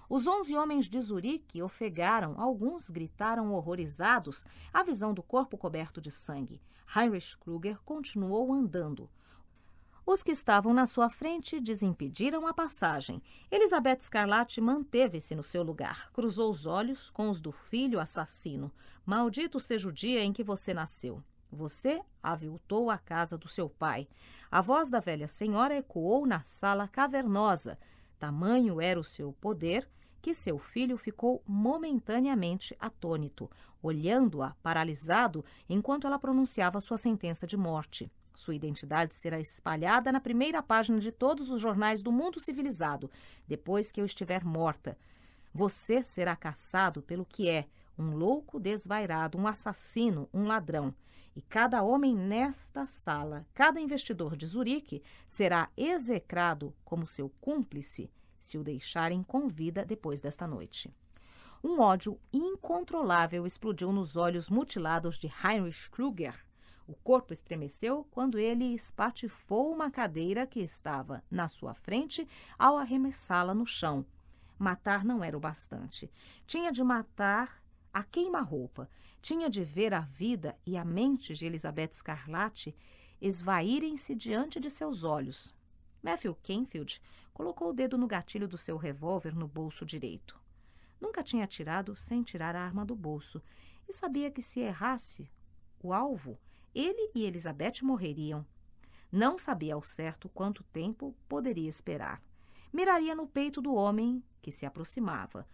Os 11 homens de Zurique ofegaram, alguns gritaram horrorizados à visão do corpo coberto de sangue. Heinrich Krüger continuou andando. Os que estavam na sua frente desimpediram a passagem. Elizabeth Scarlatti manteve-se no seu lugar. Cruzou os olhos com os do filho assassino. Maldito seja o dia em que você nasceu. Você aviltou a casa do seu pai. A voz da velha senhora ecoou na sala cavernosa. Tamanho era o seu poder que seu filho ficou momentaneamente atônito, olhando-a paralisado enquanto ela pronunciava sua sentença de morte. Sua identidade será espalhada na primeira página de todos os jornais do mundo civilizado, depois que eu estiver morta. Você será caçado pelo que é, um louco desvairado, um assassino, um ladrão. E cada homem nesta sala, cada investidor de Zurique, será execrado como seu cúmplice, se o deixarem com vida depois desta noite. Um ódio incontrolável explodiu nos olhos mutilados de Heinrich Krüger. O corpo estremeceu quando ele espatifou uma cadeira que estava na sua frente ao arremessá-la no chão. Matar não era o bastante. Tinha de matar a queima-roupa. Tinha de ver a vida e a mente de Elizabeth Scarlatti esvaírem-se diante de seus olhos. Matthew Canfield colocou o dedo no gatilho do seu revólver no bolso direito. Nunca tinha atirado sem tirar a arma do bolso e sabia que se errasse o alvo, ele e Elizabeth morreriam. Não sabia ao certo quanto tempo poderia esperar. Miraria no peito do homem que se aproximava,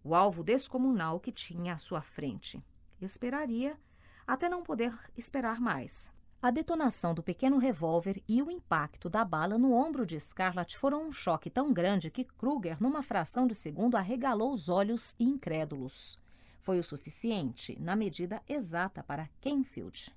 o alvo descomunal que tinha à sua frente. Esperaria até não poder esperar mais. A detonação do pequeno revólver e o impacto da bala no ombro de Scarlatti foram um choque tão grande que Krüger, numa fração de segundo, arregalou os olhos incrédulos. Foi o suficiente, na medida exata, para Canfield.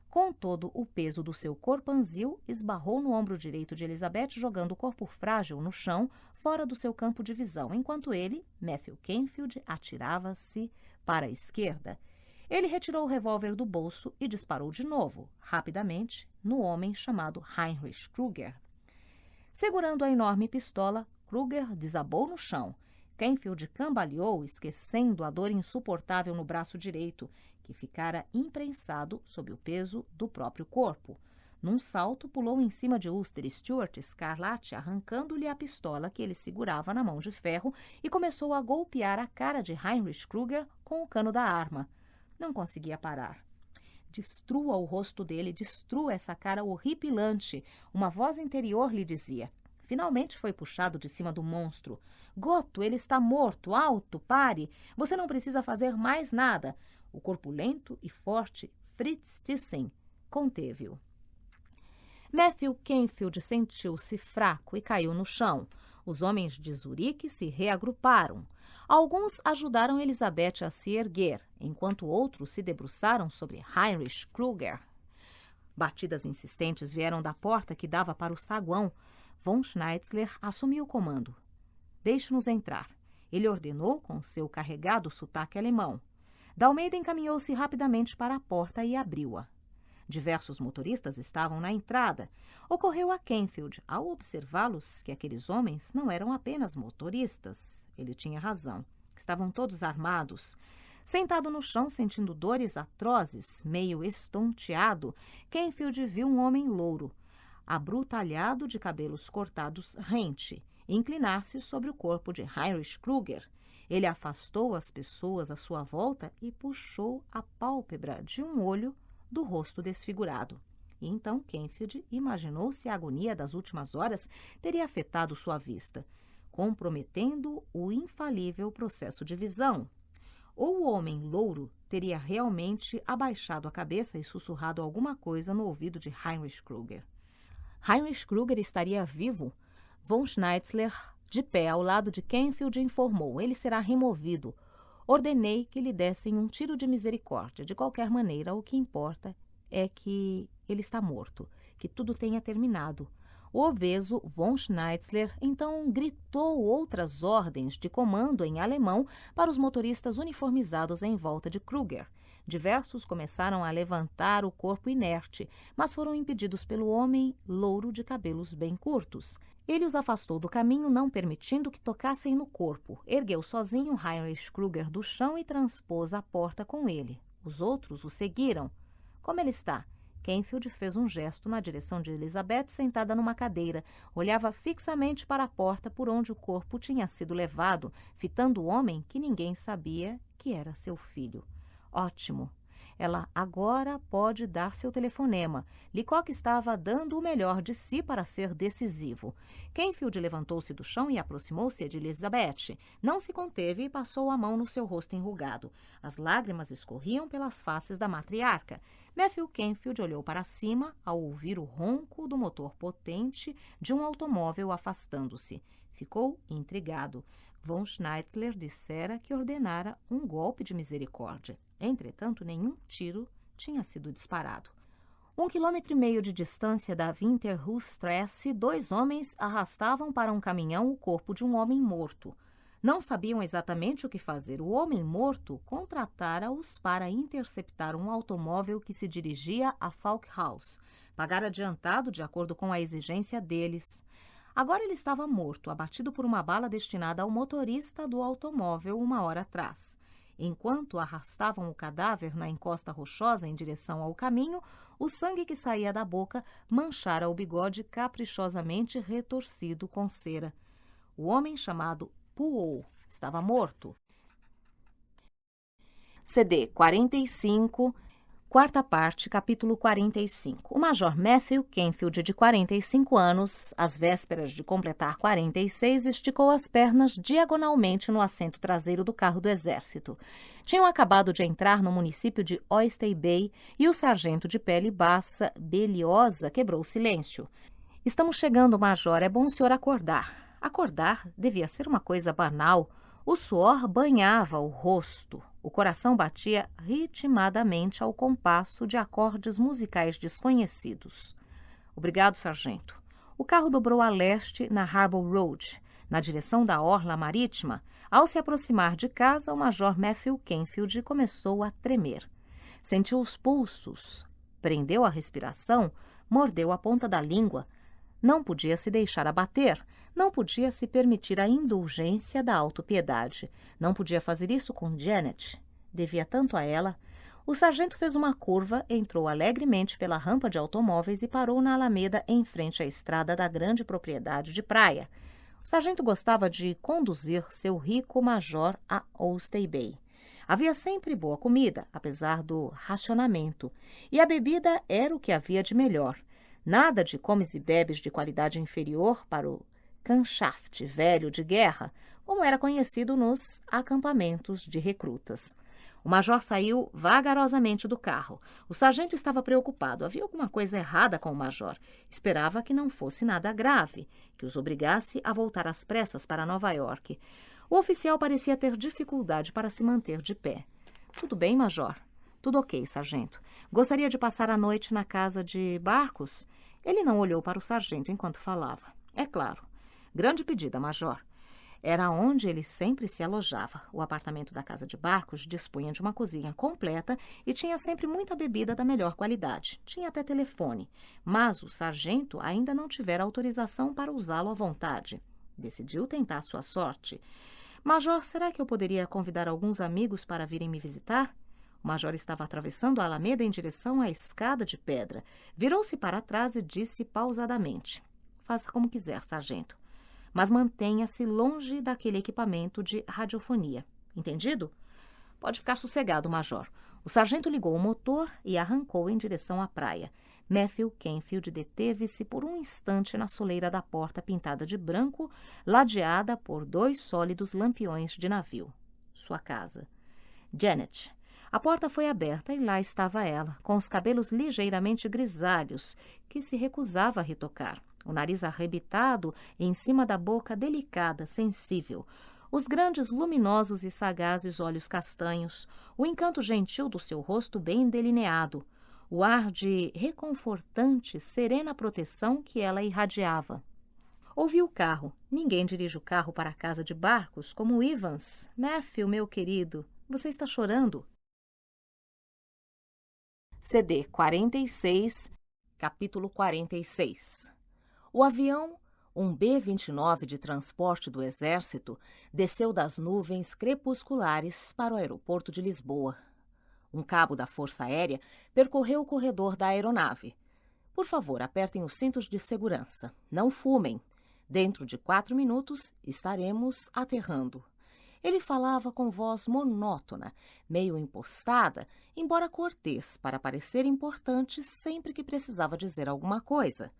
Com todo o peso do seu corpanzil, esbarrou no ombro direito de Elizabeth, jogando o corpo frágil no chão, fora do seu campo de visão, enquanto ele, Matthew Canfield, atirava-se para a esquerda. Ele retirou o revólver do bolso e disparou de novo, rapidamente, no homem chamado Heinrich Krüger. Segurando a enorme pistola, Krüger desabou no chão. Canfield cambaleou, esquecendo a dor insuportável no braço direito, que ficara imprensado sob o peso do próprio corpo. Num salto, pulou em cima de Ulster Stuart Scarlatti, arrancando-lhe a pistola que ele segurava na mão de ferro e começou a golpear a cara de Heinrich Krüger com o cano da arma. Não conseguia parar. Destrua o rosto dele, destrua essa cara horripilante. Uma voz interior lhe dizia. Finalmente foi puxado de cima do monstro. Goto, ele está morto, alto, pare. Você não precisa fazer mais nada. O corpulento e forte Fritz Thyssen conteve-o. Matthew Canfield sentiu-se fraco e caiu no chão. Os homens de Zurique se reagruparam. Alguns ajudaram Elizabeth a se erguer, enquanto outros se debruçaram sobre Heinrich Krüger. Batidas insistentes vieram da porta que dava para o saguão. Von Schnitzler assumiu o comando. Deixe-nos entrar. Ele ordenou com seu carregado sotaque alemão. D'Almeida encaminhou-se rapidamente para a porta e abriu-a. Diversos motoristas estavam na entrada. Ocorreu a Canfield, ao observá-los, que aqueles homens não eram apenas motoristas. Ele tinha razão. Estavam todos armados. Sentado no chão, sentindo dores atrozes, meio estonteado, Canfield viu um homem louro, abrutalhado de cabelos cortados rente, inclinar-se sobre o corpo de Heinrich Krüger. Ele afastou as pessoas à sua volta e puxou a pálpebra de um olho do rosto desfigurado. E então Canfield imaginou se a agonia das últimas horas teria afetado sua vista, comprometendo o infalível processo de visão. Ou o homem louro teria realmente abaixado a cabeça e sussurrado alguma coisa no ouvido de Heinrich Krüger. Heinrich Krüger estaria vivo? Von Schnitzler, de pé ao lado de Canfield, informou. Ele será removido. Ordenei que lhe dessem um tiro de misericórdia. De qualquer maneira, o que importa é que ele está morto, que tudo tenha terminado. O obeso Von Schnitzler então gritou outras ordens de comando em alemão para os motoristas uniformizados em volta de Krüger. Diversos começaram a levantar o corpo inerte, mas foram impedidos pelo homem louro de cabelos bem curtos. Ele os afastou do caminho, não permitindo que tocassem no corpo. Ergueu sozinho Heinrich Kruger do chão e transpôs a porta com ele. Os outros o seguiram. Como ele está? Canfield fez um gesto na direção de Elizabeth, sentada numa cadeira. Olhava fixamente para a porta por onde o corpo tinha sido levado, fitando o homem que ninguém sabia que era seu filho. Ótimo. Ela agora pode dar seu telefonema. Leacock estava dando o melhor de si para ser decisivo. Canfield levantou-se do chão e aproximou-se de Elizabeth. Não se conteve e passou a mão no seu rosto enrugado. As lágrimas escorriam pelas faces da matriarca. Matthew Canfield olhou para cima ao ouvir o ronco do motor potente de um automóvel afastando-se. Ficou intrigado. Von Schneidler dissera que ordenara um golpe de misericórdia. Entretanto, nenhum tiro tinha sido disparado. 1,5 quilômetro de distância da Winterhustrasse, 2 homens arrastavam para um caminhão o corpo de um homem morto. Não sabiam exatamente o que fazer. O homem morto contratara-os para interceptar um automóvel que se dirigia a Falk House. Pagara adiantado de acordo com a exigência deles. Agora ele estava morto, abatido por uma bala destinada ao motorista do automóvel 1 hora atrás. Enquanto arrastavam o cadáver na encosta rochosa em direção ao caminho, o sangue que saía da boca manchara o bigode caprichosamente retorcido com cera. O homem chamado Poole estava morto. CD 45, quarta parte, capítulo 45. O major Matthew Canfield, de 45 anos, às vésperas de completar 46, esticou as pernas diagonalmente no assento traseiro do carro do exército. Tinham acabado de entrar no município de Oyster Bay e o sargento de pele baça, beliosa, quebrou o silêncio. Estamos chegando, major. É bom o senhor acordar. Acordar devia ser uma coisa banal. O suor banhava o rosto. O coração batia ritmadamente ao compasso de acordes musicais desconhecidos. Obrigado, sargento. O carro dobrou a leste na Harbour Road, na direção da orla marítima. Ao se aproximar de casa, o major Matthew Canfield começou a tremer. Sentiu os pulsos, prendeu a respiração, mordeu a ponta da língua. Não podia se deixar abater. Não podia se permitir a indulgência da autopiedade. Não podia fazer isso com Janet. Devia tanto a ela. O sargento fez uma curva, entrou alegremente pela rampa de automóveis e parou na alameda em frente à estrada da grande propriedade de praia. O sargento gostava de conduzir seu rico major a Oyster Bay. Havia sempre boa comida, apesar do racionamento, e a bebida era o que havia de melhor. Nada de comes e bebes de qualidade inferior para o Kanschaft velho de guerra, como era conhecido nos acampamentos de recrutas. O major saiu vagarosamente do carro. O sargento estava preocupado. Havia alguma coisa errada com o major. Esperava que não fosse nada grave, que os obrigasse a voltar às pressas para Nova York. O oficial parecia ter dificuldade para se manter de pé. Tudo bem, major? Tudo ok, sargento. Gostaria de passar a noite na casa de Barcos? Ele não olhou para o sargento enquanto falava. É claro. Grande pedida, major. Era onde ele sempre se alojava. O apartamento da casa de Barcos dispunha de uma cozinha completa e tinha sempre muita bebida da melhor qualidade. Tinha até telefone, mas o sargento ainda não tivera autorização para usá-lo à vontade. Decidiu tentar sua sorte. Major, será que eu poderia convidar alguns amigos para virem me visitar? O major estava atravessando a alameda em direção à escada de pedra. Virou-se para trás e disse pausadamente: Faça como quiser, sargento. Mas mantenha-se longe daquele equipamento de radiofonia. Entendido? Pode ficar sossegado, major. O sargento ligou o motor e arrancou em direção à praia. Matthew Canfield deteve-se por um instante na soleira da porta pintada de branco, ladeada por 2 sólidos lampiões de navio. Sua casa. Janet. A porta foi aberta e lá estava ela, com os cabelos ligeiramente grisalhos, que se recusava a retocar. O nariz arrebitado em cima da boca delicada, sensível, os grandes, luminosos e sagazes olhos castanhos, o encanto gentil do seu rosto bem delineado, o ar de reconfortante, serena proteção que ela irradiava. Ouvi o carro. Ninguém dirige o carro para a casa de Barcos como Evans. Matthew, meu querido, você está chorando? CD 46, capítulo 46. O avião, um B-29 de transporte do Exército, desceu das nuvens crepusculares para o aeroporto de Lisboa. Um cabo da Força Aérea percorreu o corredor da aeronave. Por favor, apertem os cintos de segurança. Não fumem. Dentro de 4 minutos estaremos aterrando. Ele falava com voz monótona, meio impostada, embora cortês para parecer importante sempre que precisava dizer alguma coisa.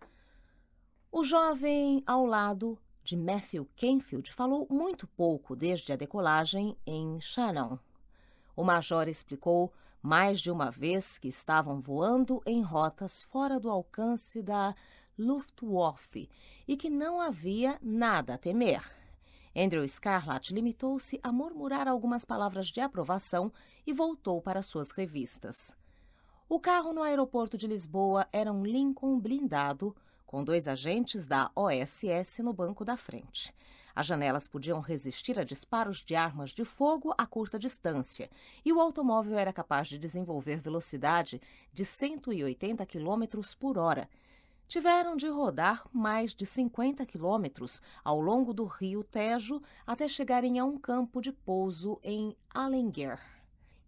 O jovem ao lado de Matthew Canfield falou muito pouco desde a decolagem em Shannon. O major explicou mais de uma vez que estavam voando em rotas fora do alcance da Luftwaffe e que não havia nada a temer. Andrew Scarlett limitou-se a murmurar algumas palavras de aprovação e voltou para suas revistas. O carro no aeroporto de Lisboa era um Lincoln blindado, com 2 agentes da OSS no banco da frente. As janelas podiam resistir a disparos de armas de fogo a curta distância e o automóvel era capaz de desenvolver velocidade de 180 km por hora. Tiveram de rodar mais de 50 quilômetros ao longo do rio Tejo até chegarem a um campo de pouso em Alenquer.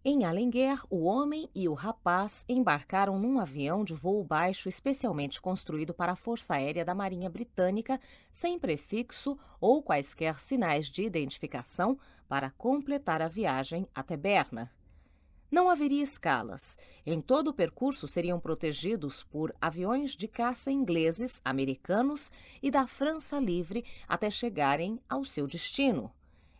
Em Alenquer, o homem e o rapaz embarcaram num avião de voo baixo especialmente construído para a Força Aérea da Marinha Britânica, sem prefixo ou quaisquer sinais de identificação, para completar a viagem até Berna. Não haveria escalas. Em todo o percurso seriam protegidos por aviões de caça ingleses, americanos e da França Livre até chegarem ao seu destino.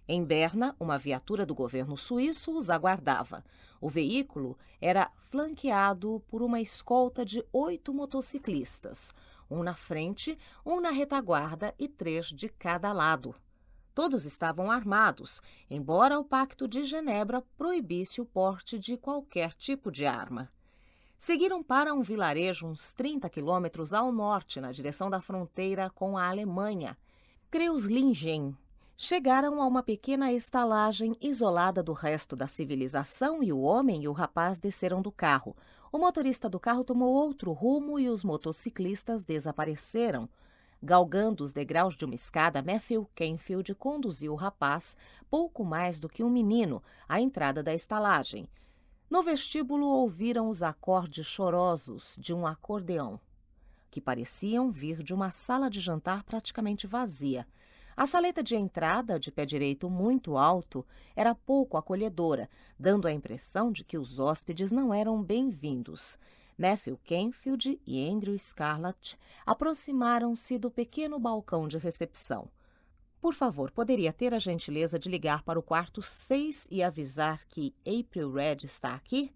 Em Berna, uma viatura do governo suíço os aguardava. O veículo era flanqueado por uma escolta de 8 motociclistas, um na frente, um na retaguarda e 3 de cada lado. Todos estavam armados, embora o Pacto de Genebra proibisse o porte de qualquer tipo de arma. Seguiram para um vilarejo uns 30 quilômetros ao norte, na direção da fronteira com a Alemanha, Kreuslingen. Chegaram a uma pequena estalagem isolada do resto da civilização e o homem e o rapaz desceram do carro. O motorista do carro tomou outro rumo e os motociclistas desapareceram. Galgando os degraus de uma escada, Matthew Canfield conduziu o rapaz, pouco mais do que um menino, à entrada da estalagem. No vestíbulo ouviram os acordes chorosos de um acordeão, que pareciam vir de uma sala de jantar praticamente vazia. A saleta de entrada, de pé direito muito alto, era pouco acolhedora, dando a impressão de que os hóspedes não eram bem-vindos. Matthew Canfield e Andrew Scarlett aproximaram-se do pequeno balcão de recepção. Por favor, poderia ter a gentileza de ligar para o quarto 6 e avisar que April Red está aqui?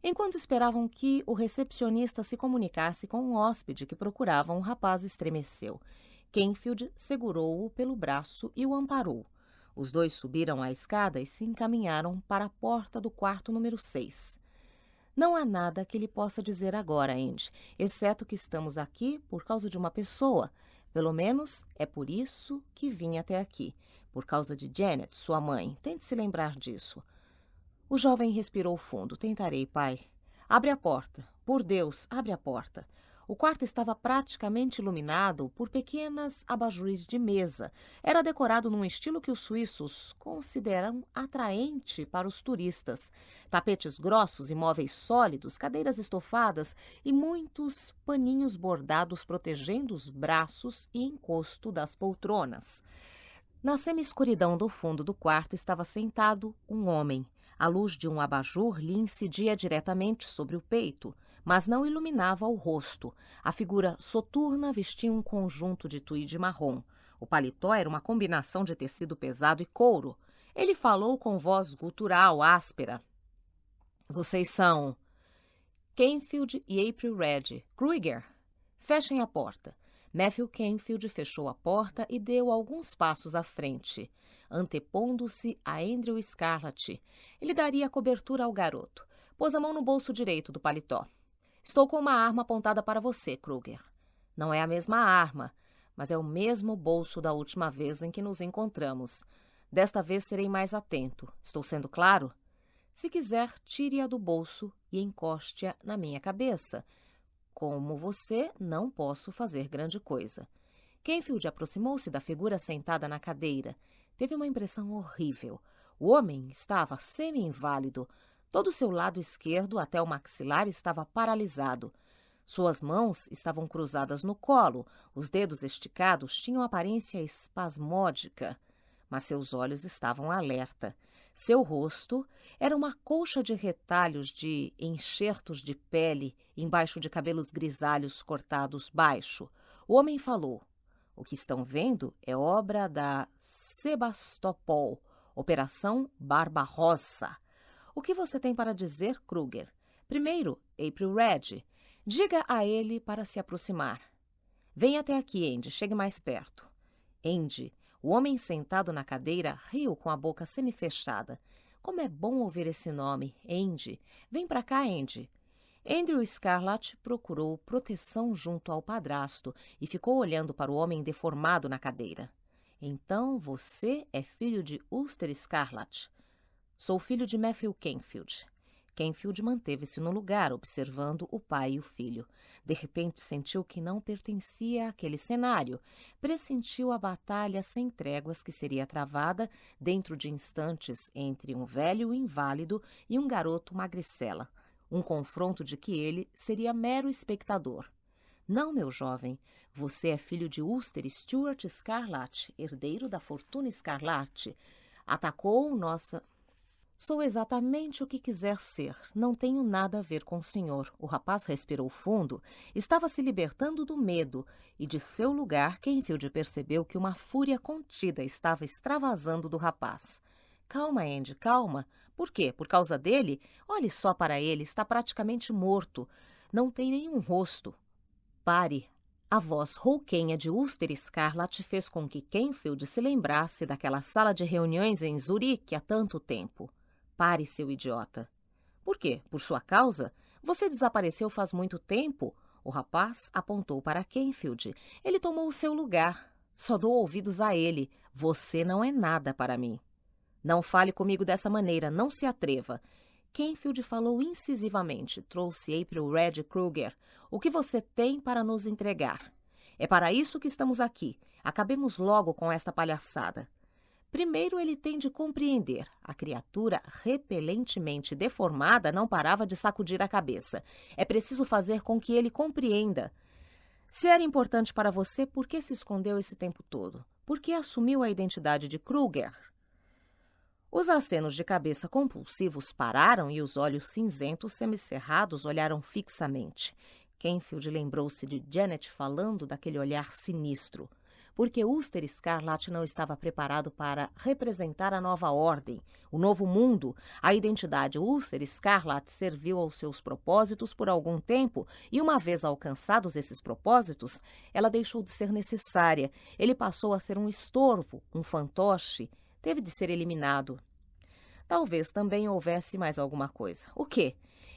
Enquanto esperavam que o recepcionista se comunicasse com um hóspede que procurava, um rapaz estremeceu. Canfield segurou-o pelo braço e o amparou. Os dois subiram a escada e se encaminharam para a porta do quarto número 6. Não há nada que ele possa dizer agora, Andy, exceto que estamos aqui por causa de uma pessoa. Pelo menos é por isso que vim até aqui. Por causa de Janet, sua mãe. Tente se lembrar disso. O jovem respirou fundo. Tentarei, pai. Abre a porta. Por Deus, abre a porta. O quarto estava praticamente iluminado por pequenas abajures de mesa. Era decorado num estilo que os suíços consideram atraente para os turistas. Tapetes grossos e móveis sólidos, cadeiras estofadas e muitos paninhos bordados protegendo os braços e encosto das poltronas. Na semi-escuridão do fundo do quarto estava sentado um homem. A luz de um abajur lhe incidia diretamente sobre o peito, mas não iluminava o rosto. A figura soturna vestia um conjunto de tweed marrom. O paletó era uma combinação de tecido pesado e couro. Ele falou com voz gutural, áspera. Vocês são Canfield e April Red. Kruger, fechem a porta. Matthew Canfield fechou a porta e deu alguns passos à frente, antepondo-se a Andrew Scarlett. Ele daria cobertura ao garoto. Pôs a mão no bolso direito do paletó. Estou com uma arma apontada para você, Kruger. Não é a mesma arma, mas é o mesmo bolso da última vez em que nos encontramos. Desta vez serei mais atento. Estou sendo claro? Se quiser, tire-a do bolso e encoste-a na minha cabeça. Como você, não posso fazer grande coisa. Kenfield aproximou-se da figura sentada na cadeira. Teve uma impressão horrível. O homem estava semi-inválido. Todo o seu lado esquerdo, até o maxilar, estava paralisado. Suas mãos estavam cruzadas no colo. Os dedos esticados tinham aparência espasmódica, mas seus olhos estavam alerta. Seu rosto era uma colcha de retalhos de enxertos de pele embaixo de cabelos grisalhos cortados baixo. O homem falou: "O que estão vendo é obra da Sebastopol, Operação Barbarossa. O que você tem para dizer, Kruger? Primeiro, April Red. Diga a ele para se aproximar. Venha até aqui, Andy. Chegue mais perto." Andy, o homem sentado na cadeira, riu com a boca semifechada. Como é bom ouvir esse nome, Andy. Vem para cá, Andy. Andrew Scarlett procurou proteção junto ao padrasto e ficou olhando para o homem deformado na cadeira. Então você é filho de Ulster Scarlett. Sou filho de Matthew Kenfield. Kenfield manteve-se no lugar, observando o pai e o filho. De repente sentiu que não pertencia àquele cenário. Pressentiu a batalha sem tréguas que seria travada dentro de instantes entre um velho inválido e um garoto magricela. Um confronto de que ele seria mero espectador. Não, meu jovem, você é filho de Ulster Stuart Scarlett, herdeiro da fortuna Scarlett. Atacou nossa... Sou exatamente o que quiser ser. Não tenho nada a ver com o senhor. O rapaz respirou fundo. Estava se libertando do medo. E de seu lugar, Kenfield percebeu que uma fúria contida estava extravasando do rapaz. Calma, Andy, calma. Por quê? Por causa dele? Olhe só para ele. Está praticamente morto. Não tem nenhum rosto. Pare. A voz rouquenha de Ulster Scarlett fez com que Kenfield se lembrasse daquela sala de reuniões em Zurique há tanto tempo. Pare, seu idiota. Por quê? Por sua causa? Você desapareceu faz muito tempo? O rapaz apontou para Kenfield. Ele tomou o seu lugar. Só dou ouvidos a ele. Você não é nada para mim. Não fale comigo dessa maneira, não se atreva. Kenfield falou incisivamente. Trouxe April Red Kruger. O que você tem para nos entregar? É para isso que estamos aqui. Acabemos logo com esta palhaçada. Primeiro ele tem de compreender. A criatura repelentemente deformada não parava de sacudir a cabeça. É preciso fazer com que ele compreenda. Se era importante para você, por que se escondeu esse tempo todo? Por que assumiu a identidade de Kruger? Os acenos de cabeça compulsivos pararam e os olhos cinzentos semicerrados olharam fixamente. Kenfield lembrou-se de Janet falando daquele olhar sinistro. Porque Ulster Scarlett não estava preparado para representar a nova ordem, o novo mundo. A identidade Ulster Scarlett serviu aos seus propósitos por algum tempo e, uma vez alcançados esses propósitos, ela deixou de ser necessária. Ele passou a ser um estorvo, um fantoche. Teve de ser eliminado. Talvez também houvesse mais alguma coisa. O quê?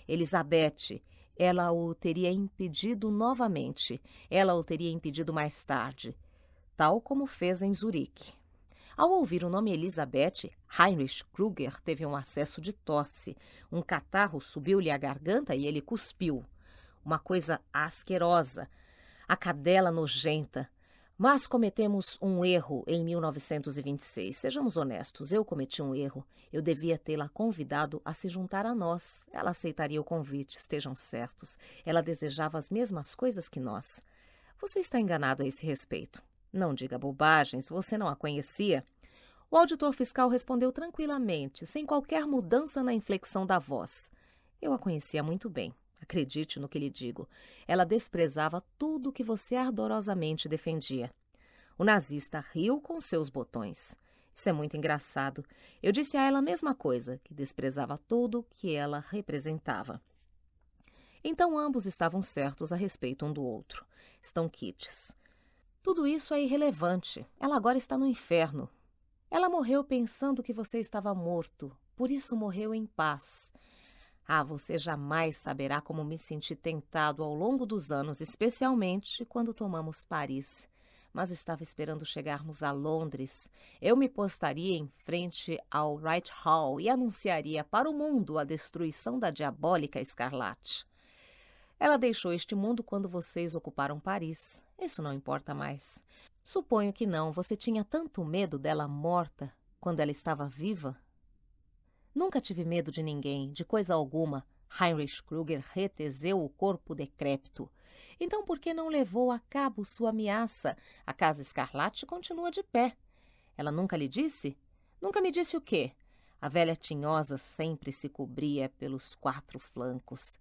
Elizabeth. Ela o teria impedido novamente. Ela o teria impedido mais tarde. Tal como fez em Zurique. Ao ouvir o nome Elizabeth, Heinrich Kruger teve um acesso de tosse. Um catarro subiu-lhe à garganta e ele cuspiu. Uma coisa asquerosa. A cadela nojenta. Mas cometemos um erro em 1926. Sejamos honestos, eu cometi um erro. Eu devia tê-la convidado a se juntar a nós. Ela aceitaria o convite, estejam certos. Ela desejava as mesmas coisas que nós. Você está enganado a esse respeito. Não diga bobagens, você não a conhecia? O auditor fiscal respondeu tranquilamente, sem qualquer mudança na inflexão da voz. Eu a conhecia muito bem. Acredite no que lhe digo. Ela desprezava tudo o que você ardorosamente defendia. O nazista riu com seus botões. Isso é muito engraçado. Eu disse a ela a mesma coisa, que desprezava tudo que ela representava. Então ambos estavam certos a respeito um do outro. Estão quites. Tudo isso é irrelevante. Ela agora está no inferno. Ela morreu pensando que você estava morto. Por isso morreu em paz. Ah, você jamais saberá como me senti tentado ao longo dos anos, especialmente quando tomamos Paris. mas estava esperando chegarmos a Londres. Eu me postaria em frente ao Whitehall e anunciaria para o mundo a destruição da diabólica Escarlate. Ela deixou este mundo quando vocês ocuparam Paris. Isso não importa mais. Suponho que não. Você tinha tanto medo dela morta quando ela estava viva? Nunca tive medo de ninguém, de coisa alguma. Heinrich Krüger reteseu o corpo decrépito. Então por que não levou a cabo sua ameaça? A Casa Escarlate continua de pé. Ela nunca lhe disse? Nunca me disse o quê? A velha tinhosa sempre se cobria pelos 4 flancos.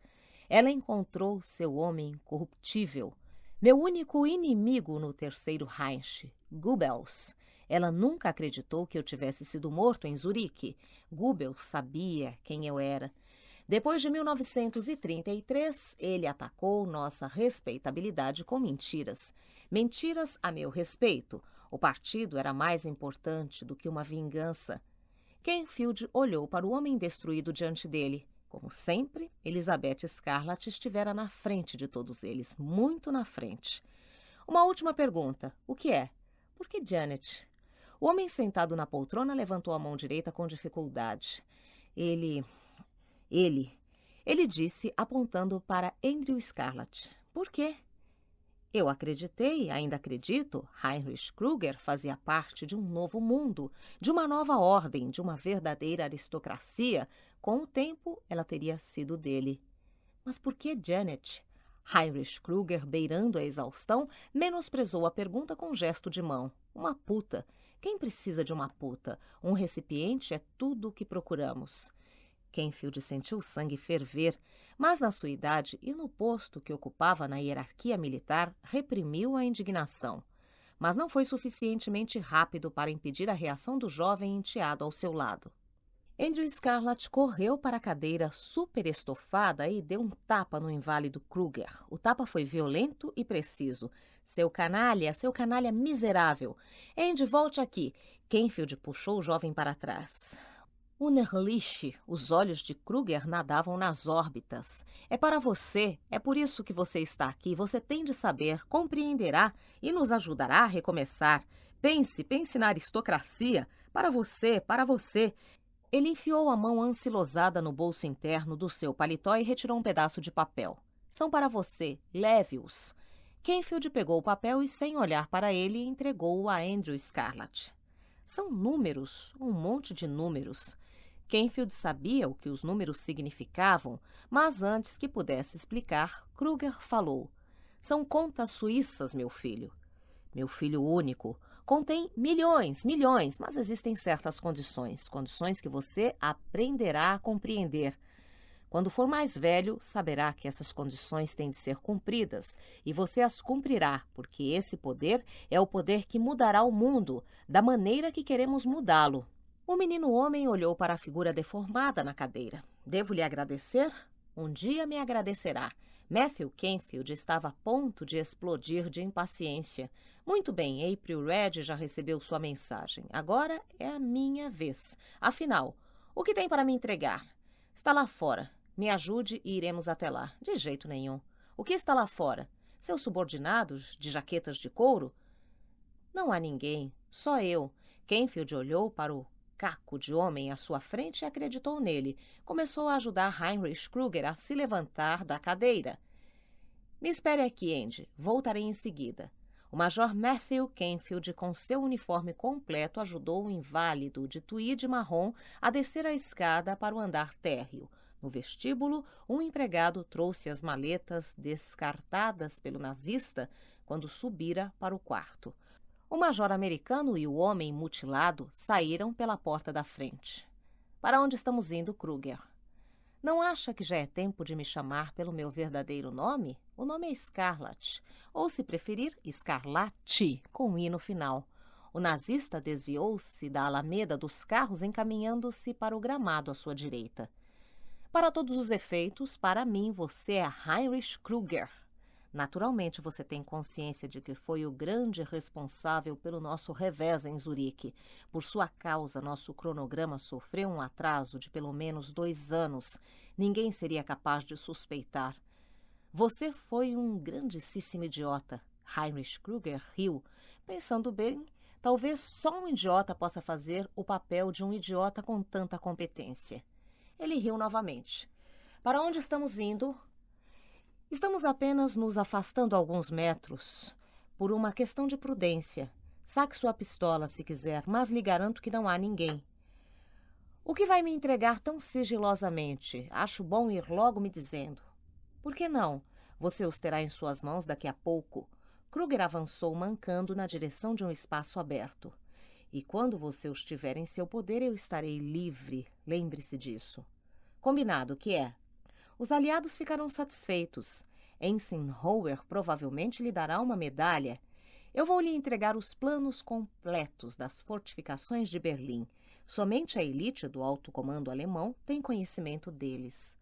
Ela encontrou seu homem incorruptível, meu único inimigo no Terceiro Reich, Goebbels. Ela nunca acreditou que eu tivesse sido morto em Zurique. Goebbels sabia quem eu era. Depois de 1933, ele atacou nossa respeitabilidade com mentiras. Mentiras a meu respeito. O partido era mais importante do que uma vingança. Kenfield olhou para o homem destruído diante dele. Como sempre, Elizabeth Scarlett estivera na frente de todos eles, muito na frente. Uma última pergunta. O que é? Por que Janet? O homem sentado na poltrona levantou a mão direita com dificuldade. Ele disse, apontando para Andrew Scarlett. Por quê? Eu acreditei, ainda acredito, Heinrich Krüger fazia parte de um novo mundo, de uma nova ordem, de uma verdadeira aristocracia. Com o tempo, ela teria sido dele. Mas por que Janet? Heinrich Krüger, beirando a exaustão, menosprezou a pergunta com um gesto de mão. Uma puta. Quem precisa de uma puta? Um recipiente é tudo o que procuramos. Kenfield sentiu o sangue ferver, mas na sua idade e no posto que ocupava na hierarquia militar, reprimiu a indignação. Mas não foi suficientemente rápido para impedir a reação do jovem enteado ao seu lado. Andrew Scarlett correu para a cadeira superestofada e deu um tapa no inválido Krüger. O tapa foi violento e preciso. Seu canalha miserável. Andy, volte aqui. Kenfield puxou o jovem para trás. Unerlich, os olhos de Krüger nadavam nas órbitas. É para você, é por isso que você está aqui. Você tem de saber, compreenderá e nos ajudará a recomeçar. Pense na aristocracia. Para você. Ele enfiou a mão ancilosada no bolso interno do seu paletó e retirou um pedaço de papel. São para você, leve-os. Kenfield pegou o papel e, sem olhar para ele, entregou-o a Andrew Scarlett. São números, um monte de números. Kenfield sabia o que os números significavam, mas antes que pudesse explicar, Krüger falou. São contas suíças, meu filho. Meu filho único. Contém milhões, mas existem certas condições que você aprenderá a compreender. Quando for mais velho, saberá que essas condições têm de ser cumpridas, e você as cumprirá, porque esse poder é o poder que mudará o mundo, da maneira que queremos mudá-lo. O menino homem olhou para a figura deformada na cadeira. Devo lhe agradecer? Um dia me agradecerá. Matthew Kenfield estava a ponto de explodir de impaciência. Muito bem, April Red já recebeu sua mensagem. Agora é a minha vez. Afinal, o que tem para me entregar? Está lá fora. Me ajude e iremos até lá. De jeito nenhum. O que está lá fora? Seus subordinados, de jaquetas de couro? Não há ninguém, só eu. Kenfield olhou para o caco de homem à sua frente e acreditou nele. Começou a ajudar Heinrich Krüger a se levantar da cadeira. Me espere aqui, Andy. Voltarei em seguida. O major Matthew Kenfield, com seu uniforme completo, ajudou o inválido de tweed marrom a descer a escada para o andar térreo. No vestíbulo, um empregado trouxe as maletas descartadas pelo nazista quando subira para o quarto. O major americano e o homem mutilado saíram pela porta da frente. Para onde estamos indo, Krüger? Não acha que já é tempo de me chamar pelo meu verdadeiro nome? O nome é Scarlett, ou, se preferir, Scarlatti, com i no final. O nazista desviou-se da alameda dos carros, encaminhando-se para o gramado à sua direita. Para todos os efeitos, para mim, você é Heinrich Krüger. Naturalmente, você tem consciência de que foi o grande responsável pelo nosso revés em Zurique. Por sua causa, nosso cronograma sofreu um atraso de pelo menos 2 anos. Ninguém seria capaz de suspeitar. Você foi um grandíssimo idiota. Heinrich Krüger riu. Pensando bem, talvez só um idiota possa fazer o papel de um idiota com tanta competência. Ele riu novamente. Para onde estamos indo? Estamos apenas nos afastando alguns metros, por uma questão de prudência. Saque sua pistola se quiser, mas lhe garanto que não há ninguém. O que vai me entregar tão sigilosamente? Acho bom ir logo me dizendo. Por que não? Você os terá em suas mãos daqui a pouco. Kruger avançou mancando na direção de um espaço aberto. E quando você os tiver em seu poder, eu estarei livre. Lembre-se disso. Combinado, que é? Os aliados ficarão satisfeitos. Eisenhower provavelmente lhe dará uma medalha. Eu vou lhe entregar os planos completos das fortificações de Berlim. Somente a elite do alto comando alemão tem conhecimento deles.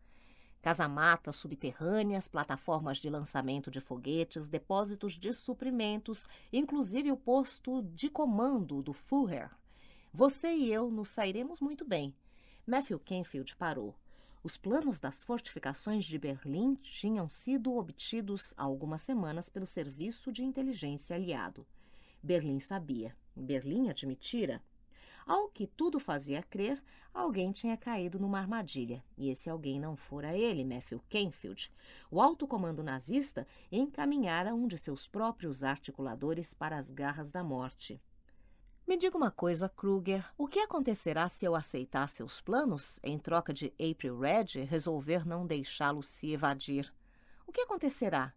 Casamatas subterrâneas, plataformas de lançamento de foguetes, depósitos de suprimentos, inclusive o posto de comando do Führer. Você e eu nos sairemos muito bem. Matthew Canfield parou. Os planos das fortificações de Berlim tinham sido obtidos há algumas semanas pelo Serviço de Inteligência Aliado. Berlim sabia. Berlim admitira. Ao que tudo fazia crer, alguém tinha caído numa armadilha. E esse alguém não fora ele, Matthew Canfield. O alto comando nazista encaminhara um de seus próprios articuladores para as garras da morte. Me diga uma coisa, Kruger. O que acontecerá se eu aceitar seus planos, em troca de April Red resolver não deixá-lo se evadir? O que acontecerá?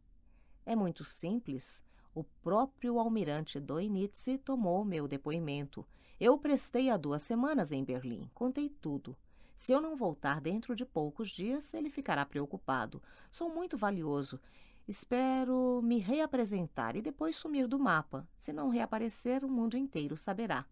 É muito simples. O próprio almirante Dönitz tomou meu depoimento. Eu prestei há 2 semanas em Berlim. Contei tudo. Se eu não voltar dentro de poucos dias, ele ficará preocupado. Sou muito valioso. Espero me reapresentar e depois sumir do mapa. Se não reaparecer, o mundo inteiro saberá.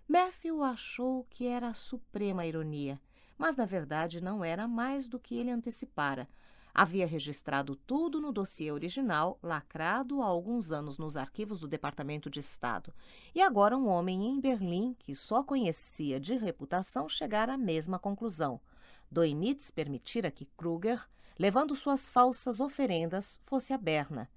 Matthew achou que era a suprema ironia, mas na verdade não era mais do que ele antecipara. Havia registrado tudo no dossiê original, lacrado há alguns anos nos arquivos do Departamento de Estado. E agora um homem em Berlim, que só conhecia de reputação, chegara à mesma conclusão. Dönitz permitira que Kruger, levando suas falsas oferendas, fosse a Berna.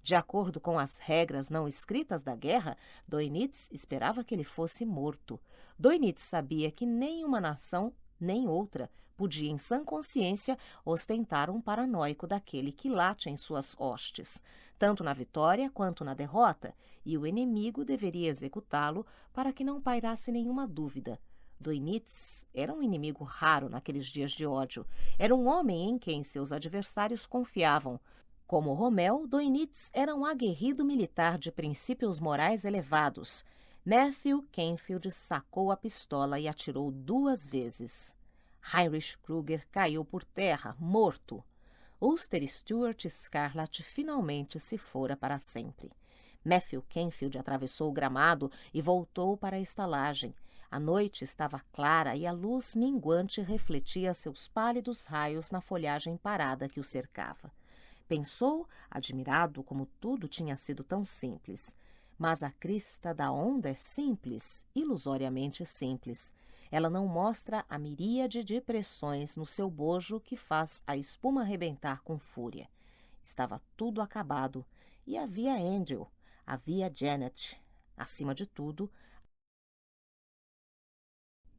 De acordo com as regras não escritas da guerra, Dönitz esperava que ele fosse morto. Dönitz sabia que nenhuma nação, nem outra, podia em sã consciência ostentar um paranoico daquele que late em suas hostes, tanto na vitória quanto na derrota, e o inimigo deveria executá-lo para que não pairasse nenhuma dúvida. Dönitz era um inimigo raro naqueles dias de ódio. Era um homem em quem seus adversários confiavam. Como Rommel, Dönitz era um aguerrido militar de princípios morais elevados. Matthew Canfield sacou a pistola e atirou 2 vezes. Heinrich Kruger caiu por terra, morto. Ulster Stuart Scarlett finalmente se fora para sempre. Matthew Canfield atravessou o gramado e voltou para a estalagem. A noite estava clara e a luz minguante refletia seus pálidos raios na folhagem parada que o cercava. Pensou, admirado como tudo tinha sido tão simples. Mas a crista da onda é simples, ilusoriamente simples. Ela não mostra a miríade de pressões no seu bojo que faz a espuma rebentar com fúria. Estava tudo acabado. E havia Andrew, havia Janet. Acima de tudo,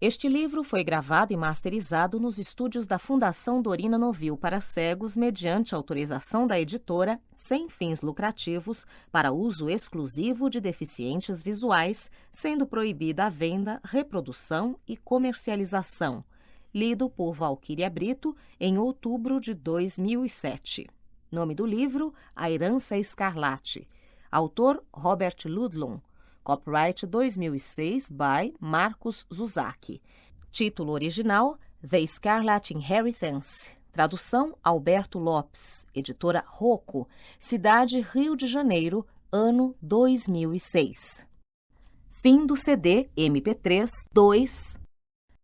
este livro foi gravado e masterizado nos estúdios da Fundação Dorina Novil para cegos mediante autorização da editora, sem fins lucrativos, para uso exclusivo de deficientes visuais, sendo proibida a venda, reprodução e comercialização. Lido por Valquíria Brito em outubro de 2007. Nome do livro: A Herança Escarlate. Autor: Robert Ludlum. Copyright 2006 by Marcos Zuzaki. Título original: The Scarlet Inheritance. Tradução: Alberto Lopes. Editora Rocco. Cidade: Rio de Janeiro. Ano 2006. Fim do CD MP3 2